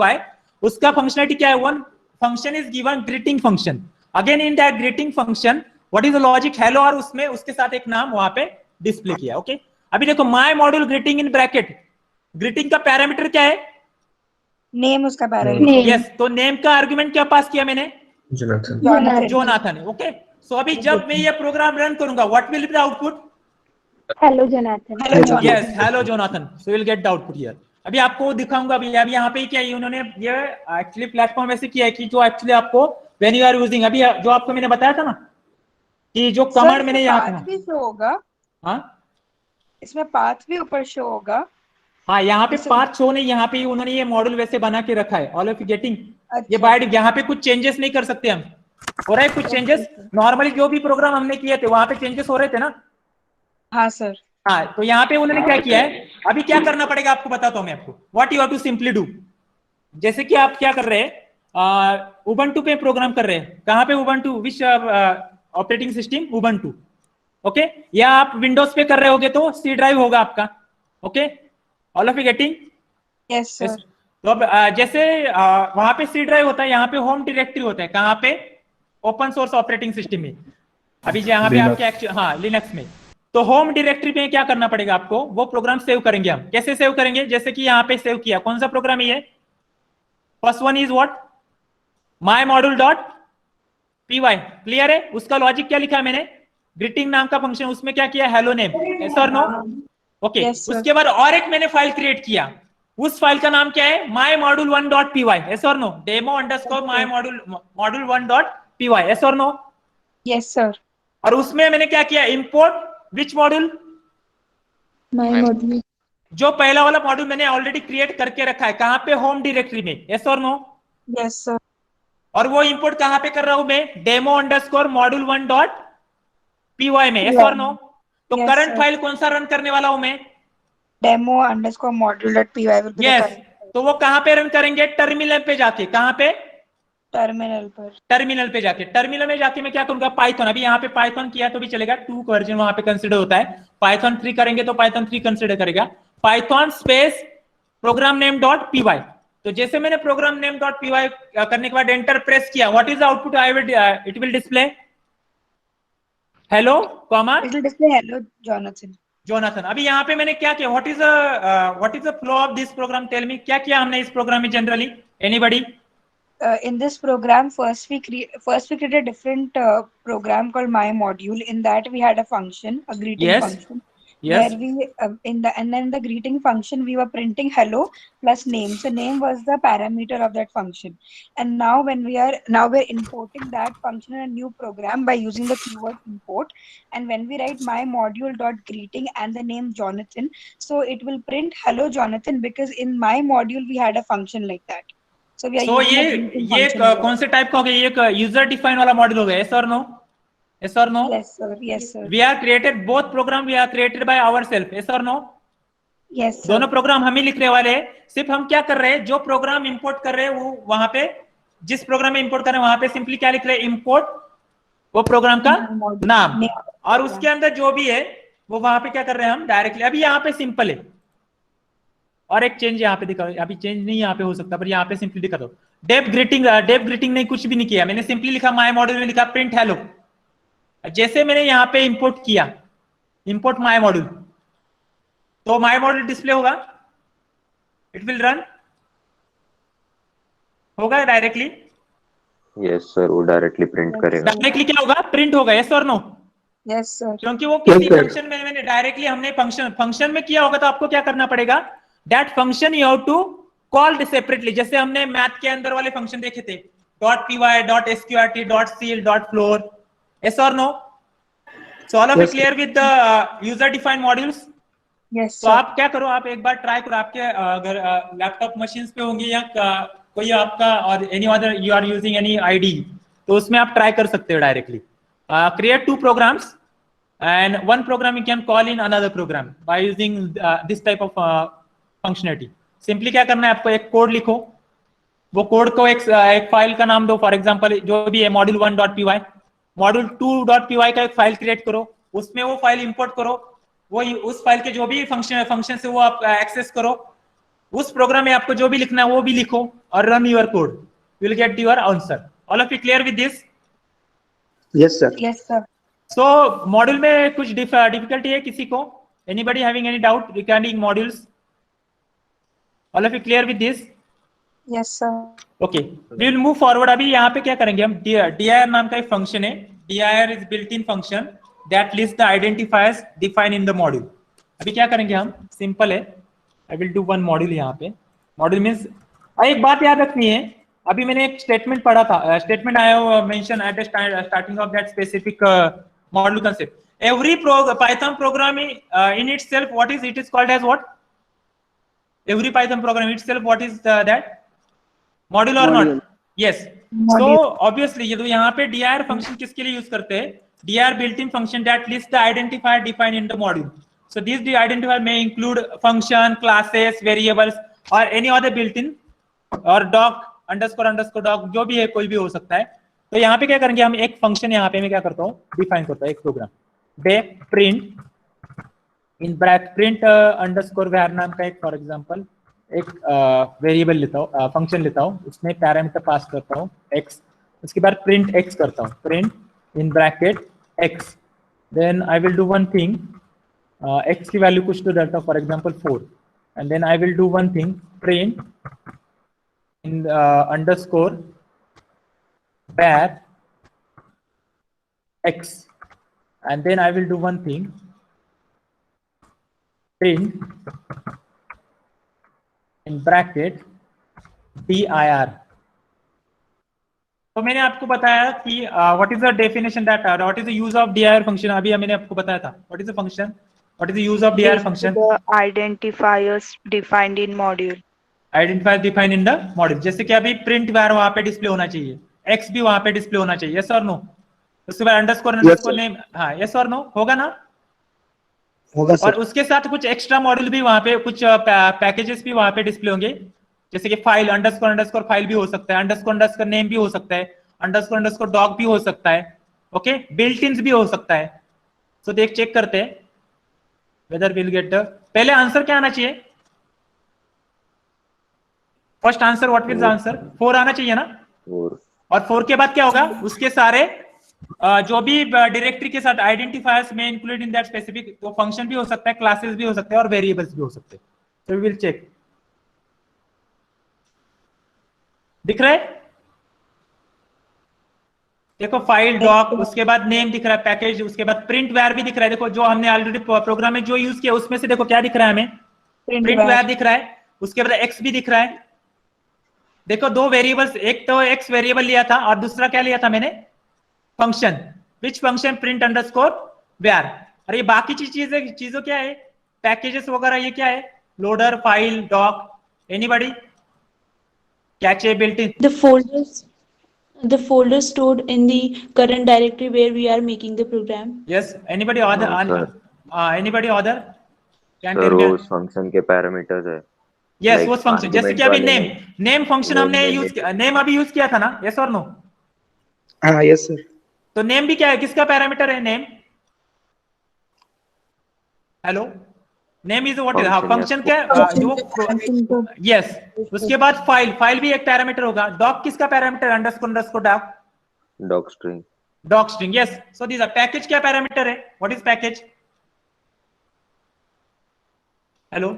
उसका फंक्शनलिटी क्या है, one function is given greeting function. Again in that greeting function what is the logic, hello, और उसमें उसके साथ एक नाम वहां पे डिस्प्ले किया। ओके, अभी देखो my module greeting in bracket, greeting का पैरामीटर क्या है, Name उसका parameter. यस, तो नेम का आर्गुमेंट क्या पास किया मैंने, जोनाथन। जोनाथन। ओके, सो अभी जब मैं ये प्रोग्राम रन करूंगा, what will be the output, Hello, Jonathan. Hello, John. Yes, hello Jonathan, so will get the output here. अभी आपको दिखाऊंगा, अभी यहाँ पे क्या है, उन्होंने ये एक्चुअली प्लेटफॉर्म ऐसे किया है कि जो एक्चुअली आपको व्हेन यू आर यूजिंग, अभी जो आपको मैंने बताया था ना कि जो Sir, कमांड मैंने यहाँ path भी show होगा, हाँ इसमें path भी ऊपर show होगा। हाँ, यहाँ पे पाथ शो नहीं, यहाँ पे उन्होंने ये मॉडल वैसे बना के रखा है, ऑल ऑफ यू गेटिंग। ये अच्छा। बाइट, यहाँ पे कुछ चेंजेस नहीं कर सकते हम, हो रहा है कुछ चेंजेस, नॉर्मली जो भी प्रोग्राम हमने किए थे वहां पे चेंजेस हो रहे थे ना। हाँ सर। हाँ, तो यहाँ पे उन्होंने क्या किया है, अभी क्या करना पड़ेगा आपको बताता हूँ मैं आपको, what you have to simply do. जैसे कि आप क्या कर रहे हैं, उबंटू पे प्रोग्राम कर रहे हैं, कहाँ पे उबंटू, विच ऑपरेटिंग सिस्टम, उबंटू। ओके, या आप विंडोज पे कर रहे होगे तो सी ड्राइव होगा आपका। Okay, all of you getting, yes sir. तो अब जैसे वहां पे सी ड्राइव होता है, यहाँ पे होम डायरेक्टरी होता है, कहाँ पे, ओपन सोर्स ऑपरेटिंग सिस्टम में। अभी यहाँ पे आपके हाँ लिनक्स में, तो होम डायरेक्टरी में क्या करना पड़ेगा आपको, वो प्रोग्राम सेव करेंगे हम। कैसे सेव करेंगे, जैसे कि यहाँ पे सेव किया, कौन सा प्रोग्राम है ये, first one is what, my module dot P Y, clear है। उसका लॉजिक क्या लिखा है मैंने, ग्रीटिंग नाम का फंक्शन, उसमें क्या किया, हेलो नेम, यस और नो। ओके, उसके बाद और एक मैंने फाइल क्रिएट किया, उस फाइल का नाम क्या है, my module one dot P y, yes और no, demo underscore my module one dot P y, yes और नो। Yes sir. और उसमें मैंने क्या किया, import which module, my module, जो पहला वाला मॉड्यूल मैंने ऑलरेडी क्रिएट करके रखा है, कहां पे, होम डायरेक्टरी में, यस और नो। Yes sir. और वो इंपोर्ट कहां पे कर रहा हूं मैं, demo underscore module one dot P Y में, यस और नो। तो Yes, करंट sir. फाइल कौन सा रन करने वाला हूं मैं, Demo underscore module.py will be yes, the current तो वो कहां पे रन करेंगे, टर्मिनल पे जाके, कहां पे, terminal पर। टर्मिनल पे जाके, टर्मिनल में जाके मैं क्या करूंगा, पाइथन, अभी यहाँ पे पाइथन किया तो भी चलेगा, 2 वर्जन वहां पे कंसीडर होता है, पाइथन 3 करेंगे तो पाइथन 3 कंसीडर करेगा, Python space program name dot P Y. तो जैसे मैंने program name dot P Y करने के बाद एंटर प्रेस किया, what is the output, I will it will display hello comma It will display hello Jonathan. Jonathan. अभी यहाँ पे मैंने क्या किया, what is the flow of this program, tell me, क्या किया हमने इस प्रोग्राम में generally, anybody. In this program, first we created a different program called my module. In that we had a function, a greeting Yes. function, Yes. where we and then the greeting function we were printing hello plus name. So name was the parameter of that function. And now we're importing that function in a new program by using the keyword import. And when we write my module dot greeting and the name Jonathan, so it will print hello Jonathan, because in my module we had a function like that. So we are So using the greeting ये function. कौन से type का हो गया, ये एक user define वाला module हो गया, यस और नो, यस और no. Yes sir. Yes sir. We are created both program, we are created by ourselves, yes और नो। Yes sir. दोनों प्रोग्राम हम ही लिखने वाले हैं, सिर्फ हम क्या कर रहे हैं, जो प्रोग्राम इंपोर्ट कर रहे हैं वो वहां पे, जिस प्रोग्राम में इंपोर्ट कर रहे हैं वहां पे सिंपली क्या लिख रहे हैं, इंपोर्ट वो प्रोग्राम का नाम, और उसके अंदर जो भी है वो वहां पे क्या कर रहे हैं हम डायरेक्टली। अभी यहाँ पे सिंपल है, और एक चेंज यहाँ पे दिखा, अभी चेंज नहीं यहाँ पे हो सकता, पर यहाँ पे सिंपली दिखा दो, डेव ग्रीटिंग नहीं, कुछ भी नहीं किया मैंने, सिंपली लिखा माय मॉड्यूल में लिखा प्रिंट हेलो। जैसे मैंने यहाँ पे इंपोर्ट किया, इंपोर्ट माय मॉड्यूल, तो माय मॉड्यूल डिस्प्ले होगा, इट विल रन होगा डायरेक्टली, यस सर, वो डायरेक्टली प्रिंट करेगा, डायरेक्टली क्या होगा, प्रिंट होगा, यस और नो। Yes sir. क्योंकि वो किसी फंक्शन में मैंने डायरेक्टली हमने फंक्शन में किया होगा, तो आपको क्या करना पड़ेगा, that function you have to called separately, जैसे हमने मैथ के अंदर वाले फंक्शन देखे थे, dot P Y, dot S Q R T, dot ceil, dot floor, yes और no. So all of you clear with the user defined modules. Yes तो sir. आप क्या करो, आप एक बार ट्राई करो, आपके अगर लैपटॉप मशीन पे होंगे या कोई आपका, और any other you are using any ID, तो उसमें आप ट्राई कर सकते हो directly. Create 2 programs, and one program you can call in another program by using this type of functionality. Simply क्या करना है आपको, एक कोड लिखो, वो कोड को एक फाइल का नाम दो, फॉर एग्जांपल जो भी है module1.py, module2.py का एक फाइल क्रिएट करो, उसमें वो फाइल इंपोर्ट करो, वो उस फाइल के जो भी फंक्शन से वो आप एक्सेस करो, उस प्रोग्राम में आपको जो भी लिखना है वो भी लिखो और run your code, you will get your answer. All of you clear with this? Yes sir. Yes, sir. So module में कुछ डिफिकल्टी है किसी को? Anybody having any doubt regarding modules? All of you clear with this? Yes, sir. Okay, we will move forward. अभी यहाँ पे क्या करेंगे हम, dir नाम का एक फंक्शन है, dir is built in function that list the identifiers define in the module. अभी क्या करेंगे हम, सिंपल है, आई विल डू वन मॉड्यूल. यहाँ पे मॉड्यूल मीन्स एक बात याद रखनी है, अभी मैंने एक स्टेटमेंट पढ़ा था, स्टेटमेंट आया हुआ mention at the starting of that specific module concept. Every Python program in itself, what is it is called as what? Every Python program itself, what is that? Module और not? Yes. So obviously ये तो यहाँ पे dir function किसके लिए use करते हैं? dir built in function that list the identifier defined in the module. So these identifier may include function, classes, variables or any other built-in or doc _ doc, जो भी है, कोई भी हो सकता है. तो यहाँ पे क्या करेंगे हम, एक फंक्शन यहाँ पे मैं क्या करता हूँ, डिफाइन करता हूँ एक program, def print in bracket print _ var नाम का एक फॉर एग्जांपल एक वेरिएबल लेता हूँ, फंक्शन लेता हूँ, उसमें पैरामीटर पास करता हूँ x, उसके बाद print x करता हूँ, print in bracket x. Then I will do one thing, x की वैल्यू कुछ तो डालता हूं, for example 4, and then I will do one thing, print in _ var x, and then I will do one thing, print in bracket dir. तो मैंने आपको बताया कि what is the definition that what is the use of dir function. अभी मैंने आपको बताया था what is the function, what is the use of dir function? The identifiers defined in module. Identifiers defined in the module. जैसे कि अभी print var वहां पे डिस्प्ले होना चाहिए, x भी वहां पे डिस्प्ले होना चाहिए, yes or no? उसके बाद अंडरस्कोर नेम, हाँ yes or no होगा ना? होगा सर. और उसके साथ कुछ एक्स्ट्रा मॉड्यूल भी वहां पे, कुछ पैकेजेस भी वहां पे डिस्प्ले होंगे, जैसे कि फाइल _ फाइल भी हो सकता है, _ नेम भी हो सकता है, _ डॉग भी हो सकता है, ओके, बिल्ट इन्स भी हो सकता है. तो देख चेक करते हैं whether we'll get the, पहले आंसर क्या आना चाहिए? First answer, what will the answer? 4 आना चाहिए ना? 4. और 4 के बाद क्या होगा? उसके सारे जो भी डायरेक्टरी के साथ आइडेंटिफायर्स में इंक्लूड इन दैट स्पेसिफिक, तो फंक्शन भी हो सकता है, क्लासेस भी हो सकते हैं और वेरिएबल्स भी हो सकते हैं. तो वी विल चेक. दिख रहा है? देखो फाइल डॉक, उसके बाद नेम दिख रहा है, पैकेज, उसके बाद प्रिंट वैर भी दिख रहा है. देखो जो हमने ऑलरेडी प्रोग्राम में जो यूज किया उसमें से देखो क्या दिख रहा है हमें, प्रिंट वैर दिख रहा है. उसके बाद एक्स भी दिख रहा है. देखो दो वेरिएबल्स, एक तो एक्स वेरिएबल लिया था और दूसरा क्या लिया था मैंने, फंक्शन. Which function? प्रिंट _ वैर. और ये बाकी चीजों क्या है, पैकेजेस वगैरह, ये क्या है, loader, file, doc, anybody? Cache, built in. The folder stored in the current directory where we are making the program. Yes. Anybody other? Anybody other? Sir, वो उस फंक्शन के पैरामीटर्स है. Yes, वो फंक्शन, जैसे कि अभी नेम फंक्शन हमने use किया, नेम अभी यूज किया था ना, yes or no? हाँ yes sir. तो नेम भी क्या है, किसका पैरामीटर है name? Hello, name is what is, हाँ फंक्शन क्या, जो यस. उसके बाद फाइल भी एक पैरामीटर होगा. डॉक किसका parameter? _ Doc string. Yes. So this package क्या पैरामीटर है? What is package? Hello,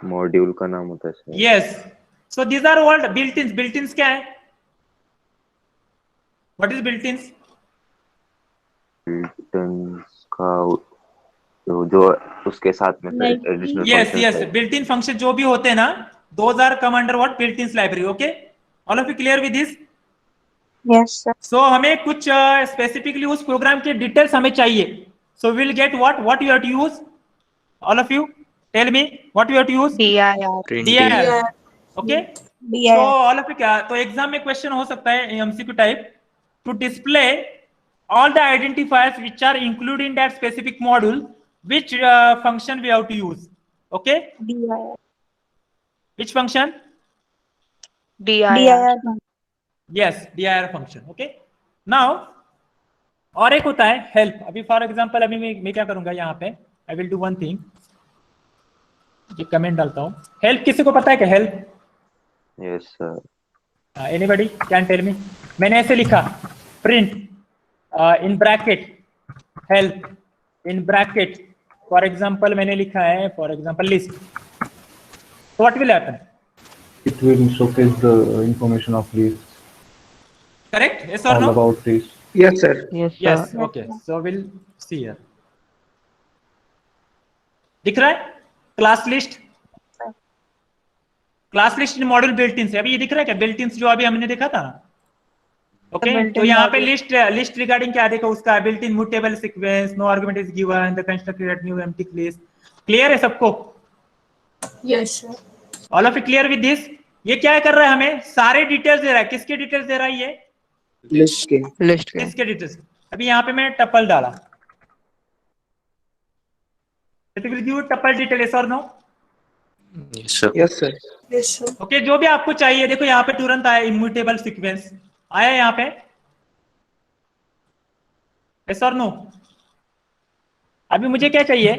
module का नाम होता है. Yes. So these are all built ins. Built ins क्या है? What is built ins? Built ins का जो उसके साथ में additional yes built in function जो भी होते हैं ना, those are come under what, built in library. Okay, all of you clear with this? Yes, sir. So हमें कुछ स्पेसिफिकली उस प्रोग्राम के डिटेल्स हमें चाहिए. So will get what you have to use. All of you tell me what you have to use. dir. Okay, so all of you. क्या तो exam में question हो सकता है MCQ type, to display all the identifiers which are included in that specific module, which function we have to use. Okay, which function? dir. Yes, dir function. Okay, now और एक होता है help. अभी for example अभी मैं क्या करूंगा यहाँ पे, I will do one thing, ये कमेंट डालता हूँ. हेल्प किसी को पता है क्या? Help Yes, sir. Anybody can tell me? मैंने ऐसे लिखा print in bracket help in bracket, for example मैंने लिखा है for example list. So what will happen? It will showcase the information of list. Correct? Yes or All no? about list. Yes, sir. Yes. Okay. So we'll see here. दिख रहा है class list? Class list in module built in से अभी ये दिख रहा है क्या? बिल्ट इन जो अभी हमने देखा था. ओके, तो यहाँ पे लिस्ट रिगार्डिंग क्या देखो उसका built in mutable sequence, no argument is given, the constructed new empty list. Clear है सबको? Yes, sir. All of you clear with this? ये क्या कर रहा है? हमें सारे डिटेल्स दे रहा है. किसके डिटेल्स दे रहा है? ये लिस्ट के किसके डिटेल्स. अभी यहाँ पे मैं टपल डाला, it will give tuple detail. Yes और no? Yes, sir. Yes, sir. Yes, sir. Okay, जो भी आपको चाहिए देखो यहाँ पे तुरंत आया इम्यूटेबल सीक्वेंस आया यहाँ पे. यस और नो? अभी मुझे क्या चाहिए?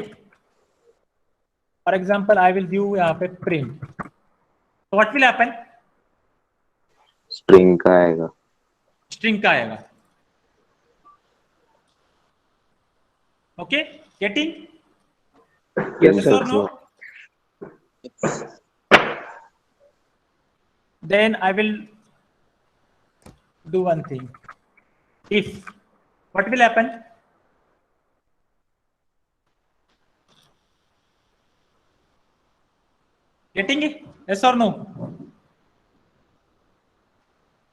For example I will give यहाँ पे print. What will happen? String का आएगा. स्ट्रिंग का आएगा. Okay, getting? Yes, Yes or no? Then I will do one thing. If what will happen? Getting it? Yes or no?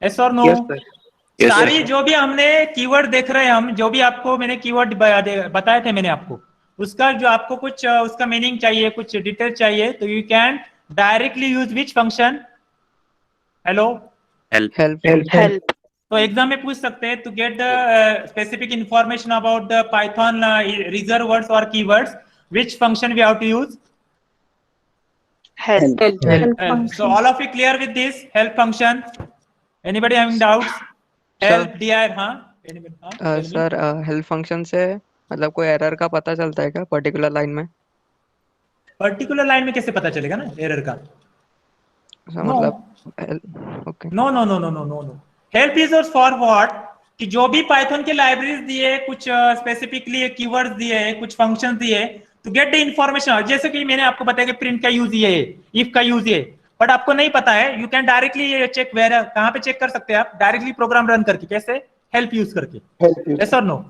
Yes or no? Yes, sir. Yes, सारी sir. जो भी हमने keyword देख रहे हैं हम, जो भी आपको मैंने कीवर्ड बताए थे मैंने आपको, उसका जो आपको कुछ उसका मीनिंग चाहिए, कुछ डिटेल चाहिए, तो you can directly use which function? Hello, Help. तो एग्जाम में पूछ सकते हैं to get the specific information about the Python reserved words और keywords, which function we have to use? Help. So all of you clear with this help function? Anybody having doubts? Help dir, हाँ? Anybody? हाँ? Sir help function से मतलब कोई error का पता चलता है क्या पर्टिकुलर लाइन में? पर्टिकुलर लाइन में कैसे पता चलेगा ना एरर का? मतलब okay. No no no no no no no. Help is for what? कि जो भी पाइथन के लाइब्रेरीज दिए, कुछ स्पेसिफिकली कीवर्ड्स दिए, कुछ फंक्शंस दिए, टू गेट द इंफॉर्मेशन. जैसे कि मैंने आपको बताया कि प्रिंट का यूज ये है, इफ का यूज ये, बट आपको नहीं पता है, you can directly check. Where कहाँ पे चेक कर सकते हैं आप? डायरेक्टली प्रोग्राम रन करके. कैसे? हेल्प यूज करके. यस और no?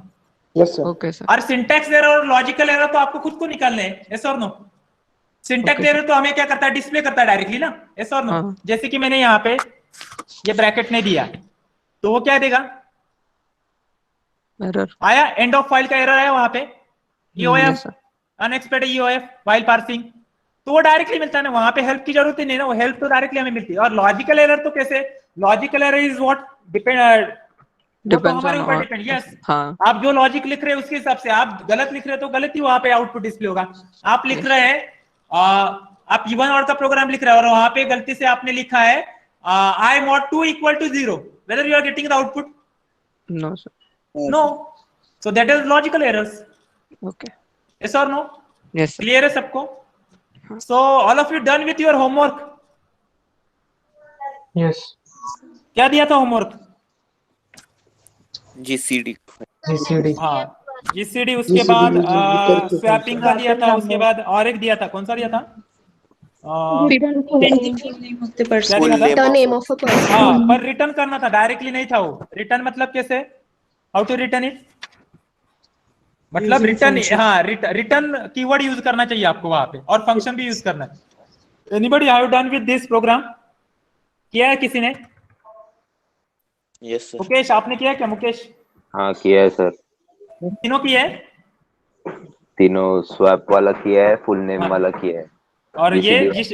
Yes, sir. Okay sir. और सिंटैक्स एरर और लॉजिकल एरर तो आपको खुद को निकालने हैं. यस और नो? सिंटैक्स एरर तो हमें क्या करता है? डिस्प्ले करता है डायरेक्टली ना. यस और नो? हाँ. जैसे कि मैंने यहाँ पे ये ब्रैकेट नहीं दिया, तो वो क्या देगा? एरर आया, एंड ऑफ फाइल का एरर आया वहां पे. yes, sir. Unexpected EOF while parsing, तो वो डायरेक्टली मिलता है ना. वहां पे हेल्प की जरूरत ही नहीं ना, वो हेल्प तो डायरेक्टली हमें मिलती है. और लॉजिकल एरर तो कैसे? Logical error is what depends Depends on depend. Yes, हाँ. आप जो लॉजिक लिख रहे हैं उसके हिसाब से, आप गलत लिख रहे हो तो गलत ही वहां पे आउटपुट डिस्प्ले होगा. आप लिख रहे हैं आप इवन और का प्रोग्राम लिख रहे हैं और वहां पे गलती से आपने लिखा है आई mod 2 equal to 0, whether you are getting the output? No sir. No. So that is logical errors. Okay. Yes or no? Yes sir. Clear है सबको? So all of you done with your homework? Yes. क्या दिया था homework? GCD. हाँ, GCD. उसके बाद swapping का दिया था. उसके बाद और एक दिया था, कौन सा दिया था? हाँ, पर रिटर्न करना था, डायरेक्टली नहीं था वो. रिटर्न मतलब कैसे? How to return it? मतलब रिटर्न, हाँ, रिटर्न कीवर्ड यूज करना चाहिए आपको वहां पे, और फंक्शन भी यूज करना है. Anybody have done with this program? किया है किसी ने? Yes, sir. मुकेश, आपने किया क्या? मुकेश, हाँ किया है सर. तीनों किया है? तीनों स्वैप वाला किया है, फुल नेम हाँ. वाला किया है. और ये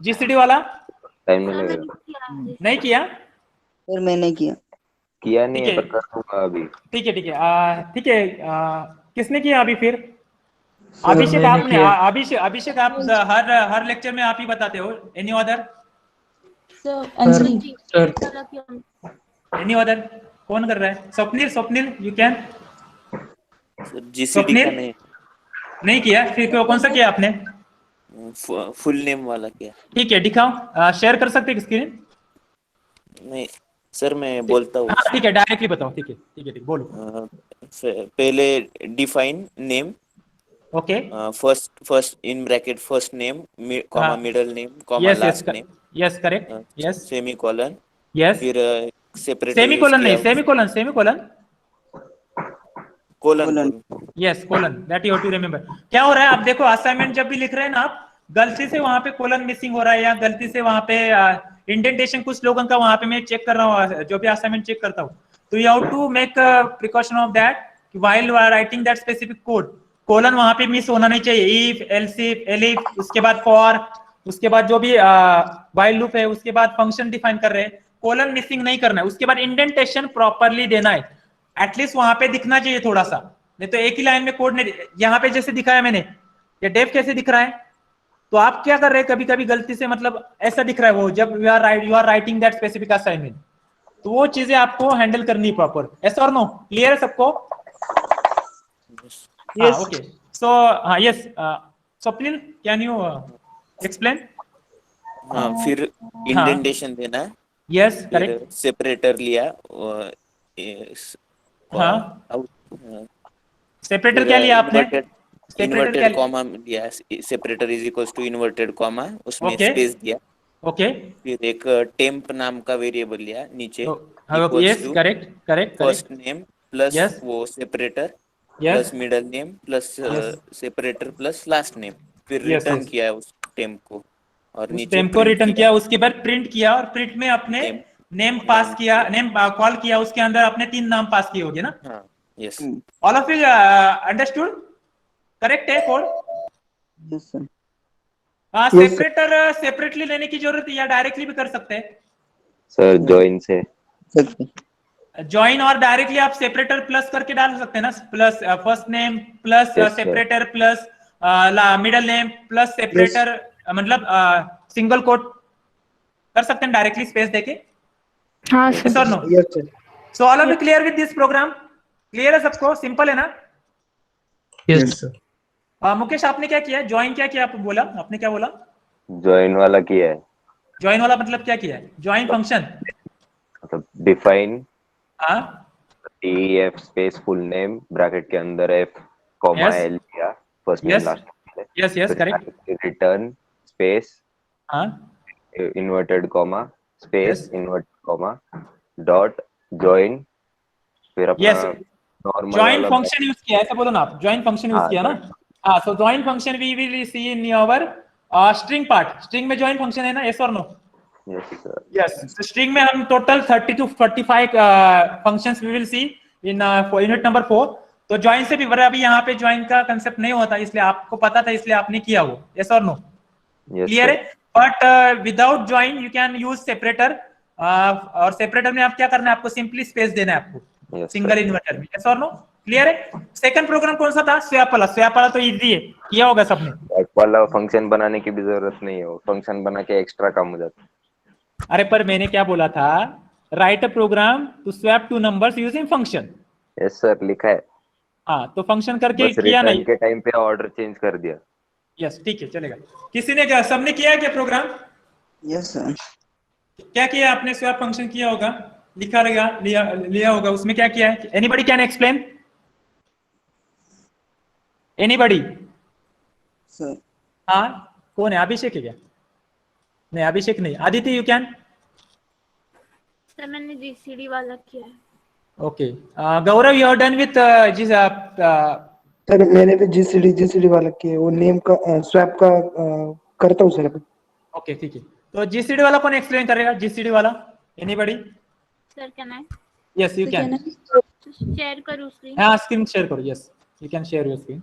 जीसीडी वाला टाइम नहीं लगेगा. नहीं किया? सर मैंने किया. किया नहीं ठीक है है पर कर दूंगा अभी। ठीक है ठीक है ठीक है। किसने किया अभी फिर? सर अभिषेक मैंने आपने किया। अभिषेक आप हर हर लेक्चर में आप ही बताते हो। Any other? So, sir Anjali. Sir any other? कौन कर रहा है? Swapnil, Swapnil you can. Sir GCD का स्वप्निल नहीं किया फिर कौन सा किया आपने? फुल नेम वाला क्या? ठीक है दिखाओ, शेयर कर सकते हैं स्क्रीन? नहीं सर मैं बोलता हूँ। हाँ ठीक है डायरेक्टली बताओ। ठीक है ठीक है ठीक बोलो। पहले define name, okay first first in bracket first name comma हाँ middle name comma yes yes last name yes correct yes semicolon, yes. फिर सेपरेटर यूज सेमीकोलन नहीं, किया। Semicolon semicolon colon yes colon, that you have to remember. क्या हो रहा है आप देखो, असाइनमेंट जब भी लिख रहे हैं ना आप, गलती से वहां पे कोलन मिसिंग हो रहा है या गलती से वहां पे इंडेंटेशन कुछ लोगों का वहां पे मैं चेक कर रहा हूँ, जो भी असाइनमेंट चेक करता हूँ, तो you have to make precaution of that while writing that specific code. Colon वहां पे मिस होना नहीं चाहिए। इफ एल्स इफ एलिफ, उसके बाद फॉर, उसके बाद जो भी व्हाइल लूप है, उसके बाद फंक्शन डिफाइन कर रहे हैं, कोलन मिसिंग नहीं करना है। उसके बाद इंडेंटेशन प्रॉपरली देना है, एटलीस्ट वहां पे दिखना चाहिए थोड़ा सा, नहीं तो एक ही लाइन में कोड नहीं। यहाँ पे जैसे दिखाया मैंने, ये डेफ कैसे दिख रहा है, तो आप क्या कर रहे हैं कभी कभी गलती से, मतलब ऐसा दिख रहा है वो, जब you are writing that specific assignment, तो वो चीजें आपको हैंडल करनी है प्रॉपर। यस और नो? क्लियर है सबको? हाँ ओके। सो हाँ yes Swapnil can you explain? हाँ फिर इंडेंटेशन देना है। यस फिर करेक्ट। सेपरेटर लिया हाँ सेपरेटर फिर क्या लिया आपने? इन्वर्टेड सेपरेटर क्या? इन्वर्टेड कॉमा दिया। Separator is equals to inverted comma, उसमें ओके स्पेस दिया। ओके फिर एक टेम्प नाम का वेरिएबल लिया नीचे, yes equals to correct correct first correct name plus yes वो separator yes plus middle name plus yes separator plus last name. फिर यस रिटर्न यस किया है उस टेम्प को और उस नीचे टेम्प को प्रिंट रिटर्न किया किया, उसके बाद प्रिंट किया, और प्रिंट में अपने नेम नेम पास नेम किया, नेम कॉल किया, उसके अंदर अपने 3 नाम पास किए होंगे ना? हाँ yes all of you understood? Correct है कोड? Yes sir. हाँ Yes, सेपरेटर सेपरेटली लेने की जरूरत है या डायरेक्टली भी कर सकते हैं? सर जॉइन से। ज्वाइन और डायरेक्टली आप सेपरेटर प्लस करके डाल सकते हैं ना, plus first name plus Yes, sir. Separator plus middle name plus separator, मतलब सिंगल कोट कर सकते हैं डायरेक्टली स्पेस देके? हाँ Yes or no? Yes sir. So all of you clear with this program? Clear है सबको? सिंपल है ना? Yes sir. मुकेश आपने क्या किया? ज्वाइन क्या किया? आप बोला, आपने क्या बोला? जॉइन वाला किया है। ज्वाइन वाला मतलब क्या किया है? ज्वाइन फंक्शन मतलब डिफाइन हाँ T F space full name bracket के अंदर एफ कॉमा Yes. एल किया, first name yes last name. Yes yes correct return space हाँ inverted comma space Yes. Inverted comma dot join, फिर अपना यस नॉर्मल ज्वाइन वाला function use किया, ऐसा बोलो ना आप, ज्वाइन फंक्शन यूज हाँ, किया ना? हाँ so join function we will see in your string part. String में ज्वाइन फंक्शन है ना? यस और no? Yes sir. Yes string में हम total 30 to 45 functions we will see in unit number 4। तो ज्वाइन से भी बड़ा, अभी यहाँ पे ज्वाइन का कंसेप्ट नहीं होता, इसलिए आपको पता था, इसलिए आपने किया वो। यस और नो? क्लियर है? But without join you can use separator, और सेपरेटर में आप क्या करना है, आपको सिंपली स्पेस देना है आपको सिंगल इन्वर्टर में। यस और नो? क्लियर है? सेकंड प्रोग्राम कौन सा था? स्वैप वाला। स्वैप वाला तो इजी है, किया होगा सबने। एक वाला फंक्शन बनाने की भी जरूरत नहीं है, वो फंक्शन बना के एक्स्ट्रा काम हो जाता है। अरे पर मैंने क्या बोला था, write a program to swap 2 numbers using function. Yes sir लिखा है, हाँ तो फंक्शन करके बस किया रिटर्न नहीं? के टाइम पे ऑर्डर चेंज कर दिया। यस ठीक है चलेगा। किसी ने क्या, सबने किया है क्या प्रोग्राम? Yes sir. क्या किया आपने? स्वैप फंक्शन किया होगा, लिखा रहेगा, लिया होगा, उसमें क्या किया है? Anybody can explain? Anybody? Sir हाँ कौन है? अभिषेक है क्या? नहीं अभिषेक नहीं, आदित्य यू कैन? सर मैंने जीसीडी वाला किया है। Okay Gaurav you are done with this sir मैंने भी जीसीडी वाला किया है, वो नेम का स्वैप का करता हूँ सर अभी। ओके ठीक है। तो जीसीडी वाला कौन एक्सप्लेन करेगा? जीसीडी वाला anybody? Sir can I yes you can. Share करूँ स्क्रीन? हाँ स्क्रीन शेयर करो। Yes you can share your screen.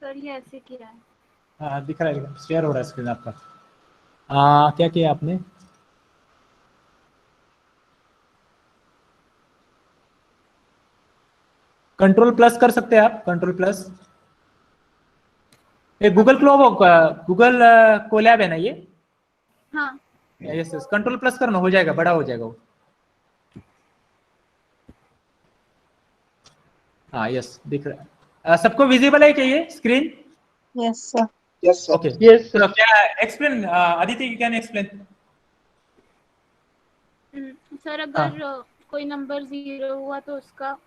Sir ये ऐसे किया है। हाँ दिख रहा है, शेयर हो रहा है स्क्रीन आपका। क्या किया आपने? कंट्रोल प्लस कर सकते हैं आप, कंट्रोल प्लस। ये गूगल गूगल कोलैब है ना ये? हाँ यस यस, कंट्रोल प्लस करना, हो जाएगा, बड़ा हो जाएगा वो। हाँ यस, दिख रहा है। सबको विजिबल है क्या ये screen? Yes, sir. Yes sir. Okay Yes, तो क्या explain, Aditya you can explain. Sir अगर कोई नंबर 0 हुआ तो उसका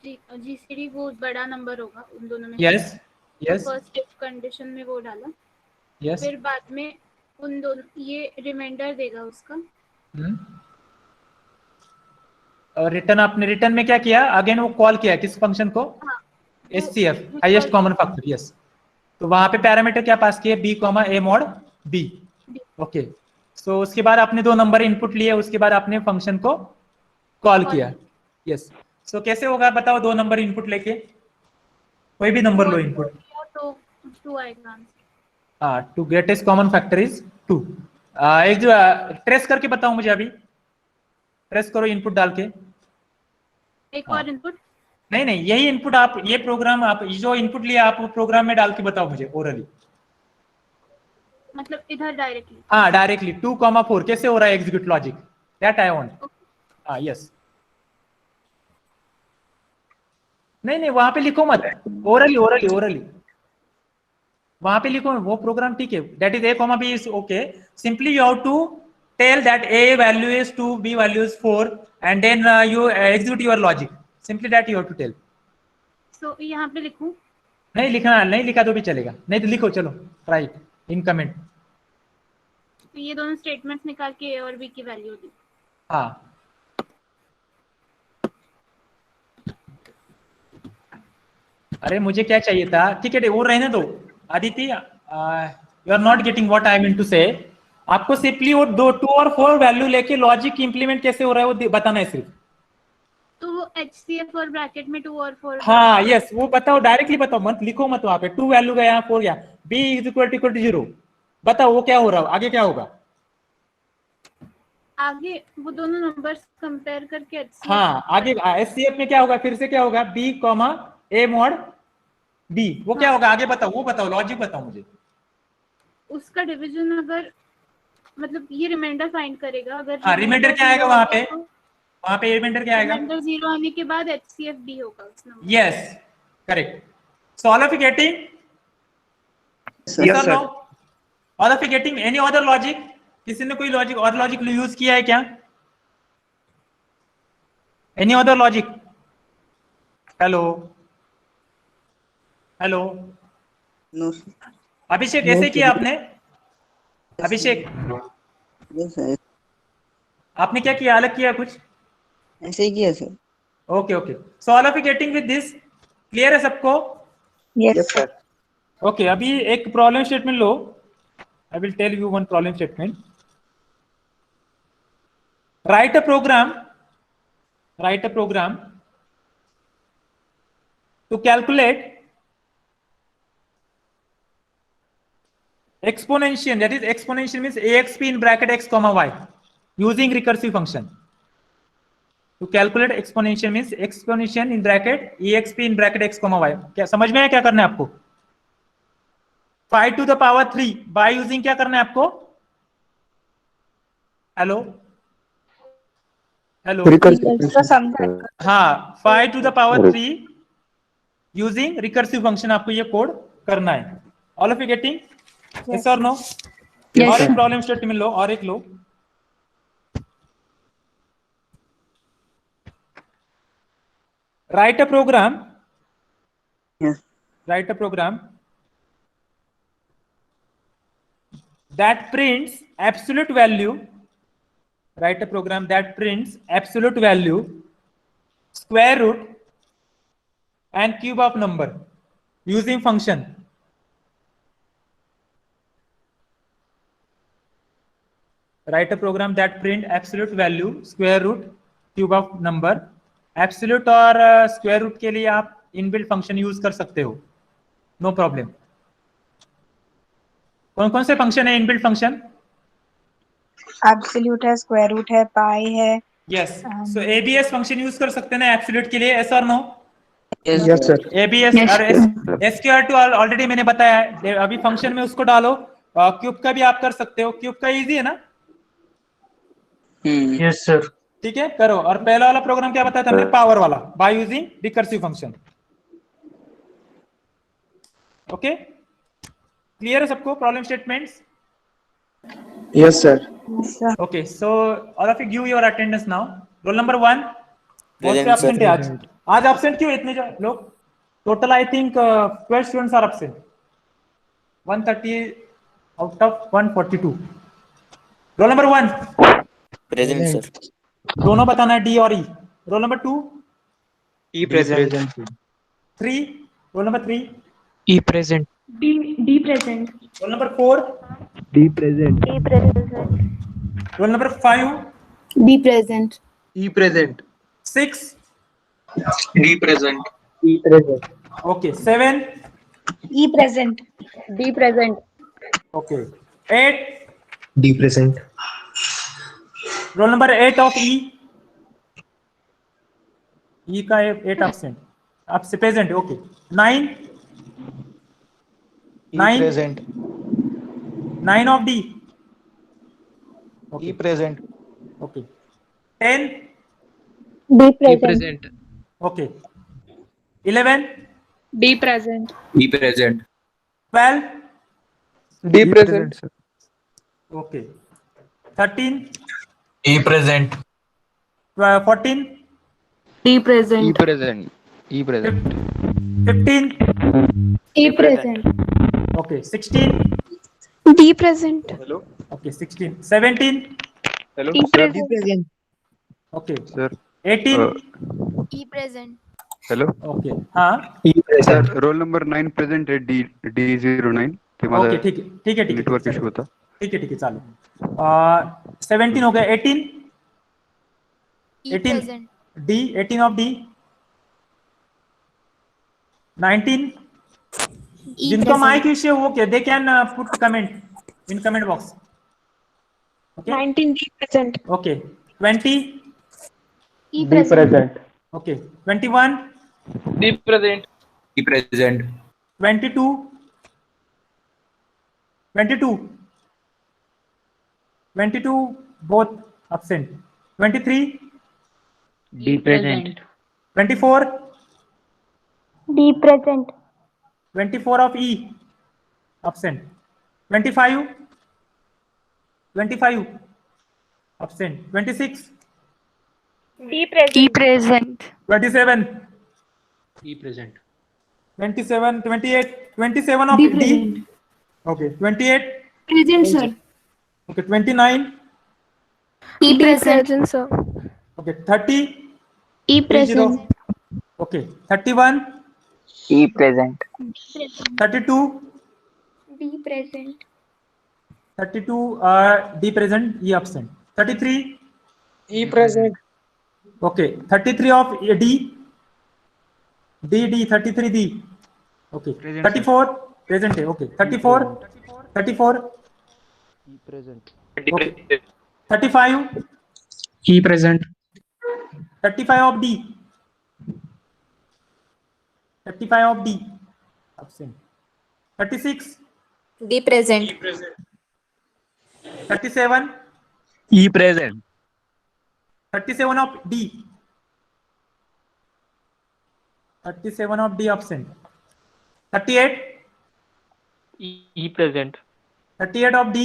जीसीडी वो बड़ा नंबर होगा उन दोनों में। Yes yes first if condition में वो डाला, यस। फिर बाद में उन दोनों ये रिमाइंडर देगा उसका। और रिटर्न, आपने रिटर्न में क्या किया अगेन? वो कॉल किया किस फंक्शन को? हाँ HCF, highest common factor. Yes, तो वहां पे पैरामीटर क्या पास किए? B comma A mod B. Okay, सो उसके बाद आपने 2 नंबर इनपुट लिए, उसके बाद आपने फंक्शन को कॉल किया। यस, सो कैसे होगा बताओ? 2 नंबर इनपुट लेके, कोई भी नंबर लो इनपुट। तो 2 आएगा आंसर। हाँ, to get is common factor is 2। एक जो ट्रेस करके बताओ मुझे, अभी ट्रेस करो इनपुट डाल के। एक और इनपुट? नहीं नहीं, यही इनपुट आप, ये प्रोग्राम आप जो इनपुट लिया आप प्रोग्राम में डाल के बताओ मुझे ओरली। मतलब इधर डायरेक्टली? हाँ डायरेक्टली 2,4 कैसे हो रहा है execute logic, that I want. हाँ यस, नहीं नहीं वहां पे लिखो मत, ओरली ओरली ओरली वहां पे लिखो वो प्रोग्राम, ठीक है? That is a comma b is okay. Simply you have to tell that a value is 2, b value is 4, and then you execute your logic. Simply that you have to tell. So यहाँ पे लिखूं? नहीं लिखना, नहीं लिखा तो भी चलेगा, नहीं तो लिखो, चलो राइट इन कमेंट। तो ये दोनों स्टेटमेंट्स निकाल के a और b की वैल्यू दी। हाँ अरे मुझे क्या चाहिए था, ठीक है वो रहने दो Aditya, you are not getting what I mean to say. आपको सिंपली वो 2 और 4 वैल्यू लेके लॉजिक इंप्लीमेंट कैसे हो रहा है वो बताना है सिर्फ। तो वो HCF और ब्रैकेट में 2 और 4? हाँ यस, वो बताओ, डायरेक्टली बताओ, मत लिखो मत वहां पे 2 वैल्यू गया 4 गया, b इज इक्वल टू 0, बताओ वो क्या हो रहा है, आगे क्या होगा? आगे वो दोनों नंबर्स कंपेयर करके HCF। हाँ आगे HCF में क्या होगा, फिर से क्या होगा? b comma a mod b, वो क्या होगा आगे बताओ, वो बताओ लॉजिक बताओ मुझे। उसका डिवीजन अगर मतलब ये रिमाइंडर फाइंड करेगा, अगर हाँ रिमाइंडर क्या आएगा वहां पे? वहां पे रिमाइंडर क्या आएगा? रिमाइंडर 0 आने के बाद HCF b होगा उस number. Yes correct. So all of you getting? yes sir. All of you getting? Any other logic? किसी ने कोई लॉजिक और लॉजिक यूज किया है क्या? Any other logic? Hello hello no Abhishek, ऐसे किया आपने? अभिषेक आपने क्या किया, अलग किया कुछ? ऐसे ही किया sir. Okay okay, so all of you getting with this? Clear है सबको? Yes, sir. ओके, अभी एक प्रॉब्लम स्टेटमेंट लो, I will tell you one problem statement. Write a program to calculate exponential, that is exponential means exp in bracket x comma y using recursive function. To calculate exponential means exponential in bracket exp in bracket x comma y. क्या समझ में है क्या करना है आपको? 5 to the power 3 by using क्या करना है आपको? हेलो हेलो हाँ, 5 to the power 3 using recursive function आपको ये कोड करना है। All of you getting? Yes or no? Yes, और एक sir. प्रॉब्लम स्टेटमेंट लो, और एक लो। Write a program. Yes. Write a program that prints absolute value. Write a program that prints absolute value, square root, and cube of number using function. Write a program that print absolute value, square root, cube of number. Absolute और square root के लिए आप inbuilt function use कर सकते हो। No problem. कौन कौन से फंक्शन है इनबिल्ट फंक्शन? एब्सोल्यूट है, स्क्वायर रूट है, पाई है। Yes, so ABS function use कर सकते हैं ना एब्सोल्यूट के लिए, एस और नो? Yes sir. एबीएस और एसक्यूआर टू ऑलरेडी मैंने बताया है, अभी फंक्शन में उसको डालो। क्यूब का भी आप कर सकते हो, क्यूब का इजी है ना? Yes sir. ठीक है, करो। और पहला वाला प्रोग्राम क्या बताया था हमने? पावर वाला, by using recursive function. Okay, clear है सबको problem statements? Yes sir. Okay, so all of you give your attendance now. Role number 1 बहुत से Present, sir. एब्सेंट है आज। आज एब्सेंट क्यों इतने लोग? Total I think 12 students are absent, 130 out of 142। Roll number 1 Present, sir. दोनों बताना है, डी और E. Roll number 2 E present. 3, roll number 3 E present. D present. Roll number 4 D present. D present. Roll number 5 D present. E present. 6 D present. E present. Okay 7 E present. D present. Okay 8 D present. Roll number 8 of ई, ई का 8 absent, आपसे present. Okay 9 9 present. 9 of D, E present. Okay 10 D E present. Present. Okay 11 D present. Be present. 12 D present. Okay 13 Be present. 14 D E present. Present. E present. 15 E present. Okay 16 D present. Okay 16 17 hello E sir. present. Okay sir 18 E present. Hello okay हाँ sir, roll number 9 present आहे, D09 ते माझा okay ठीक है ठीक है ठीक है नेटवर्क चलो। इश्यू होता. ठीक है चालू। 17 हो गया। 18 18 डी, 18 ऑफ डी। 19 जिनको माइक इश्यू हो क्या, they can put comment in comment box. Okay 19 D present. Okay 20 E present. Okay 21 D present. Be present. 22 22 22 both absent। 23 D present. 24 D present. 24 of E absent। 25 absent। 26 D present. 27 E present. 27 28 27 of D D। present. Okay 28 Present, sir. okay 29 E present, sir. okay 30 E 30 present. okay 31 E present. 32 D present. 32 D present, E absent। 33 E present. okay 33 of D 33 D okay। 34 present है okay। 34 okay 35 E present. 35 of D 35 of D absent। 36 D present. 37 Be present. 37 of D 37 of D absent। 38 E present. 38 of D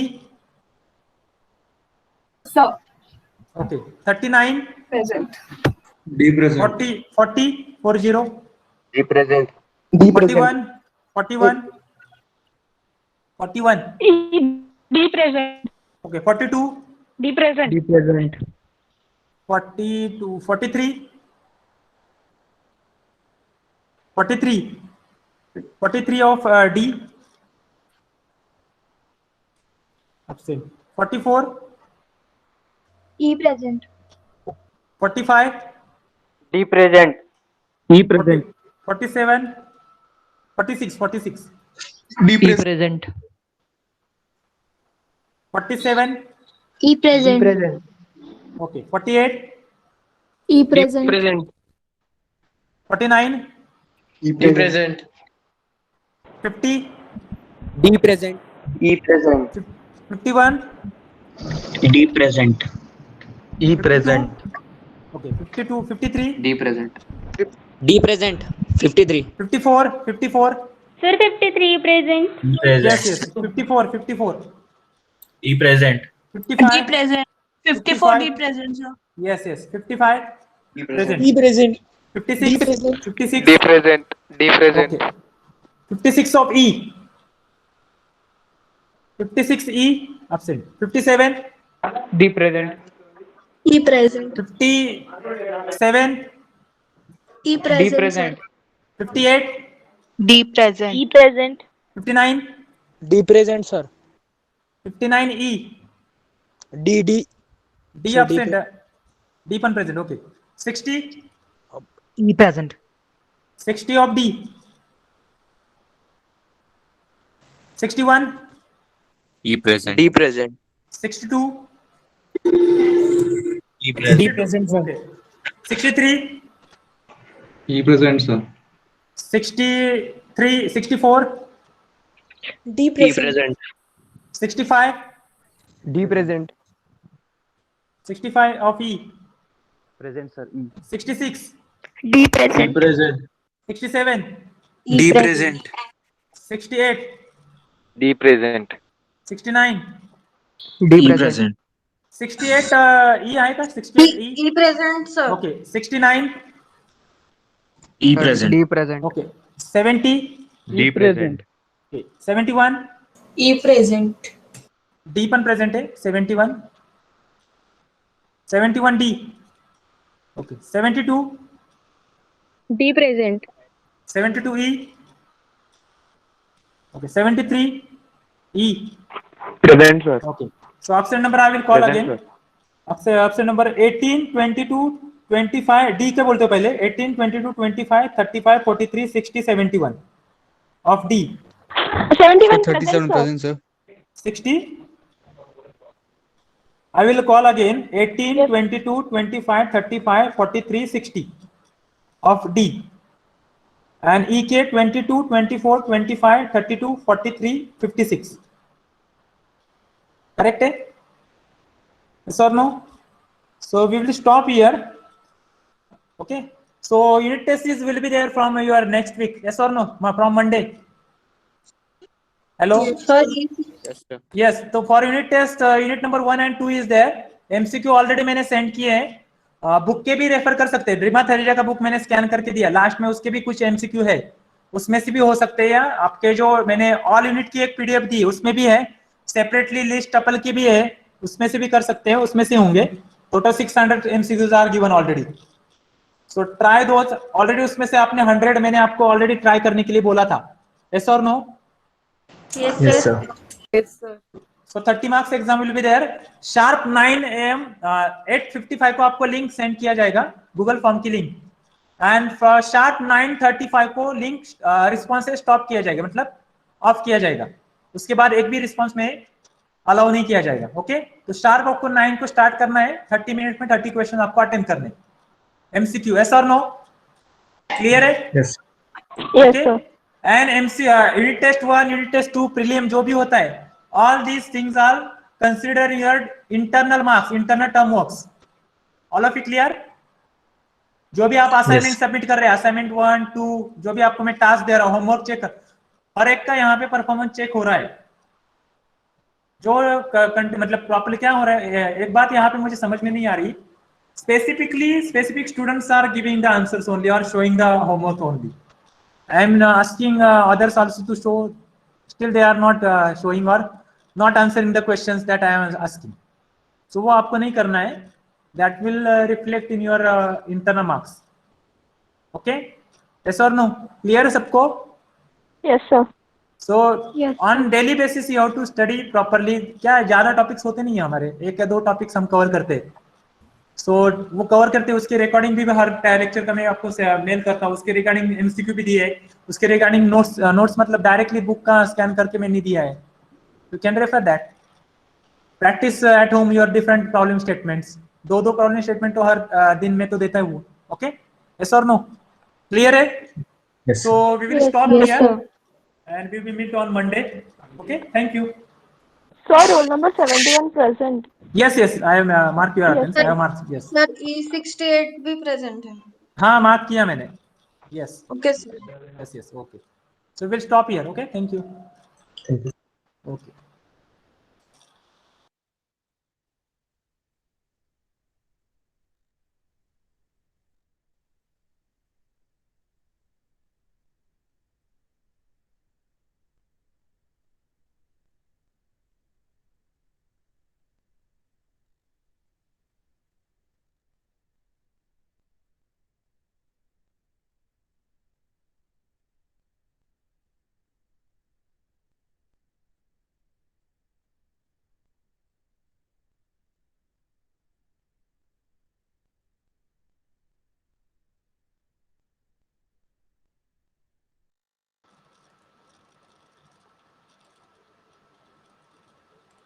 Sir. okay। 39 Present. D present. 40 40 D present. D 41 41 41 D present. okay 42 D present. D present. 42 43 43 of D absent। 44 E present. 45 D present. E present. 47 46 D present. 47 E present. present. okay, 48 E present. 49 E present. 50 D present. E present. 51 D present. E 52 okay, 52 53 D present. D present. 53. 54 Sir, 53 present. yes 54 E present. 55 present. 54 D present, sir. yes 55 E present. E present. 56 D present. D present. okay, 56 of E 56 E absent. 57 D present. E present. 57 E D present. 58 D present. E present. 59 D present, sir. 59 E D. D So absent. D पण present okay. 60 E present. 60 of D 61 E present. D present. 62 E present. D present, sir. okay. 63 E present, sir. 63 64 D present. 65 D present. 65 of E Present, sir. E. 66 D present. Present. 67 E present. 68 D present. 69 D present. 68 E आहे का 68 E E present, sir. okay 69 E present. D present. okay 70 D present. okay 71 E present. D पण present आहे 71 71 D okay 72 D present. 72 E okay 73 E Present, sir. okay so option number I will call Present, again option number 18 22 25 D क्या बोलते हो पहले 18 22 25 35 43 60 71 of D 71 37 present, sir. 60 I will call again 18 22 25 35 43 60 of D and EK 22 24 25 32 43 56 correct yes or no so we will stop here okay so unit test is will be there from your next week yes or no from Monday hello Sir, Yes, sir. yes so for unit test unit number 1 and 2 is there MCQ already मैंने send किए हैं book के भी refer कर सकते हैं ड्रीमा थेरेजा का book मैंने स्कैन करके दिया लास्ट में उसके भी कुछ MCQ है उसमें से भी हो सकते हैं आपके जो मैंने ऑल यूनिट की एक PDF दी उसमें भी है सेपरेटली लिस्ट टपल की भी है उसमें से भी कर सकते हैं उसमें से होंगे total 600 MCQs are given already so try दो ऑलरेडी उसमें से आपने 100 मैंने आपको ऑलरेडी ट्राई करने के लिए बोला था yes or no yes, sir. Yes, sir. so 30 marks exam will be there sharp 9 am 8:55 को आपको लिंक सेंड किया जाएगा गूगल फॉर्म की लिंक एंड शार्प 9:35 को लिंक रिस्पॉन्स से स्टॉप किया जाएगा मतलब ऑफ किया जाएगा उसके बाद एक भी रिस्पॉन्स में अलाउ नहीं किया जाएगा ओके तो शार्प आपको 9 को स्टार्ट करना है 30 मिनट में 30 क्वेश्चन आपको अटेंड करने MCQ yes or no clear है Yes. Yes, sir. And unit test 1 unit test 2 prelim जो भी होता है all these things are considered your internal marks internal term works all of it clear जो भी आप असाइनमेंट सबमिट कर रहे हैं असाइनमेंट 1 2 जो भी आपको मैं टास्क दे रहा हूं होमवर्क चेक हर एक का यहाँ पे परफॉर्मेंस चेक हो रहा है जो मतलब प्रॉपर्ली क्या हो रहा है एक बात यहाँ पे मुझे समझ में नहीं आ रही specific students are giving the answers only or showing the homework only I am asking others also to show still they are not showing or not answering the questions that I am asking so वो आपको नहीं करना है that will reflect in your internal marks okay yes or no clear है सबको Yes, sir. so Yes, on daily basis you have to study properly क्या ज्यादा topics होते नहीं है हमारे एक या दो टॉपिक्स हम कवर करते हैं सो वो कवर करते हैं, उसकी रिकॉर्डिंग भी हर लेक्चर का मैं आपको मेल करता हूँ, उसके रिगार्डिंग एमसीक्यू भी दिए है, उसके रिगार्डिंग नोट्स मतलब डायरेक्टली बुक का स्कैन करके मैंने दिया है, you can refer that. Practice at home your different problem statements, दो प्रॉब्लम स्टेटमेंट तो हर दिन में तो देता है वो। ओके, यस और नो, क्लियर है? So we will stop here and we will meet on Monday. Okay, thank you. Sir, roll number 71 present. Yes, I have marked your attendance. I have marked, yes. Sir, E68 भी present है. हाँ, mark किया मैंने. Yes. Okay, sir. Yes, okay. So we'll stop here. Okay, thank you. Thank you. Okay.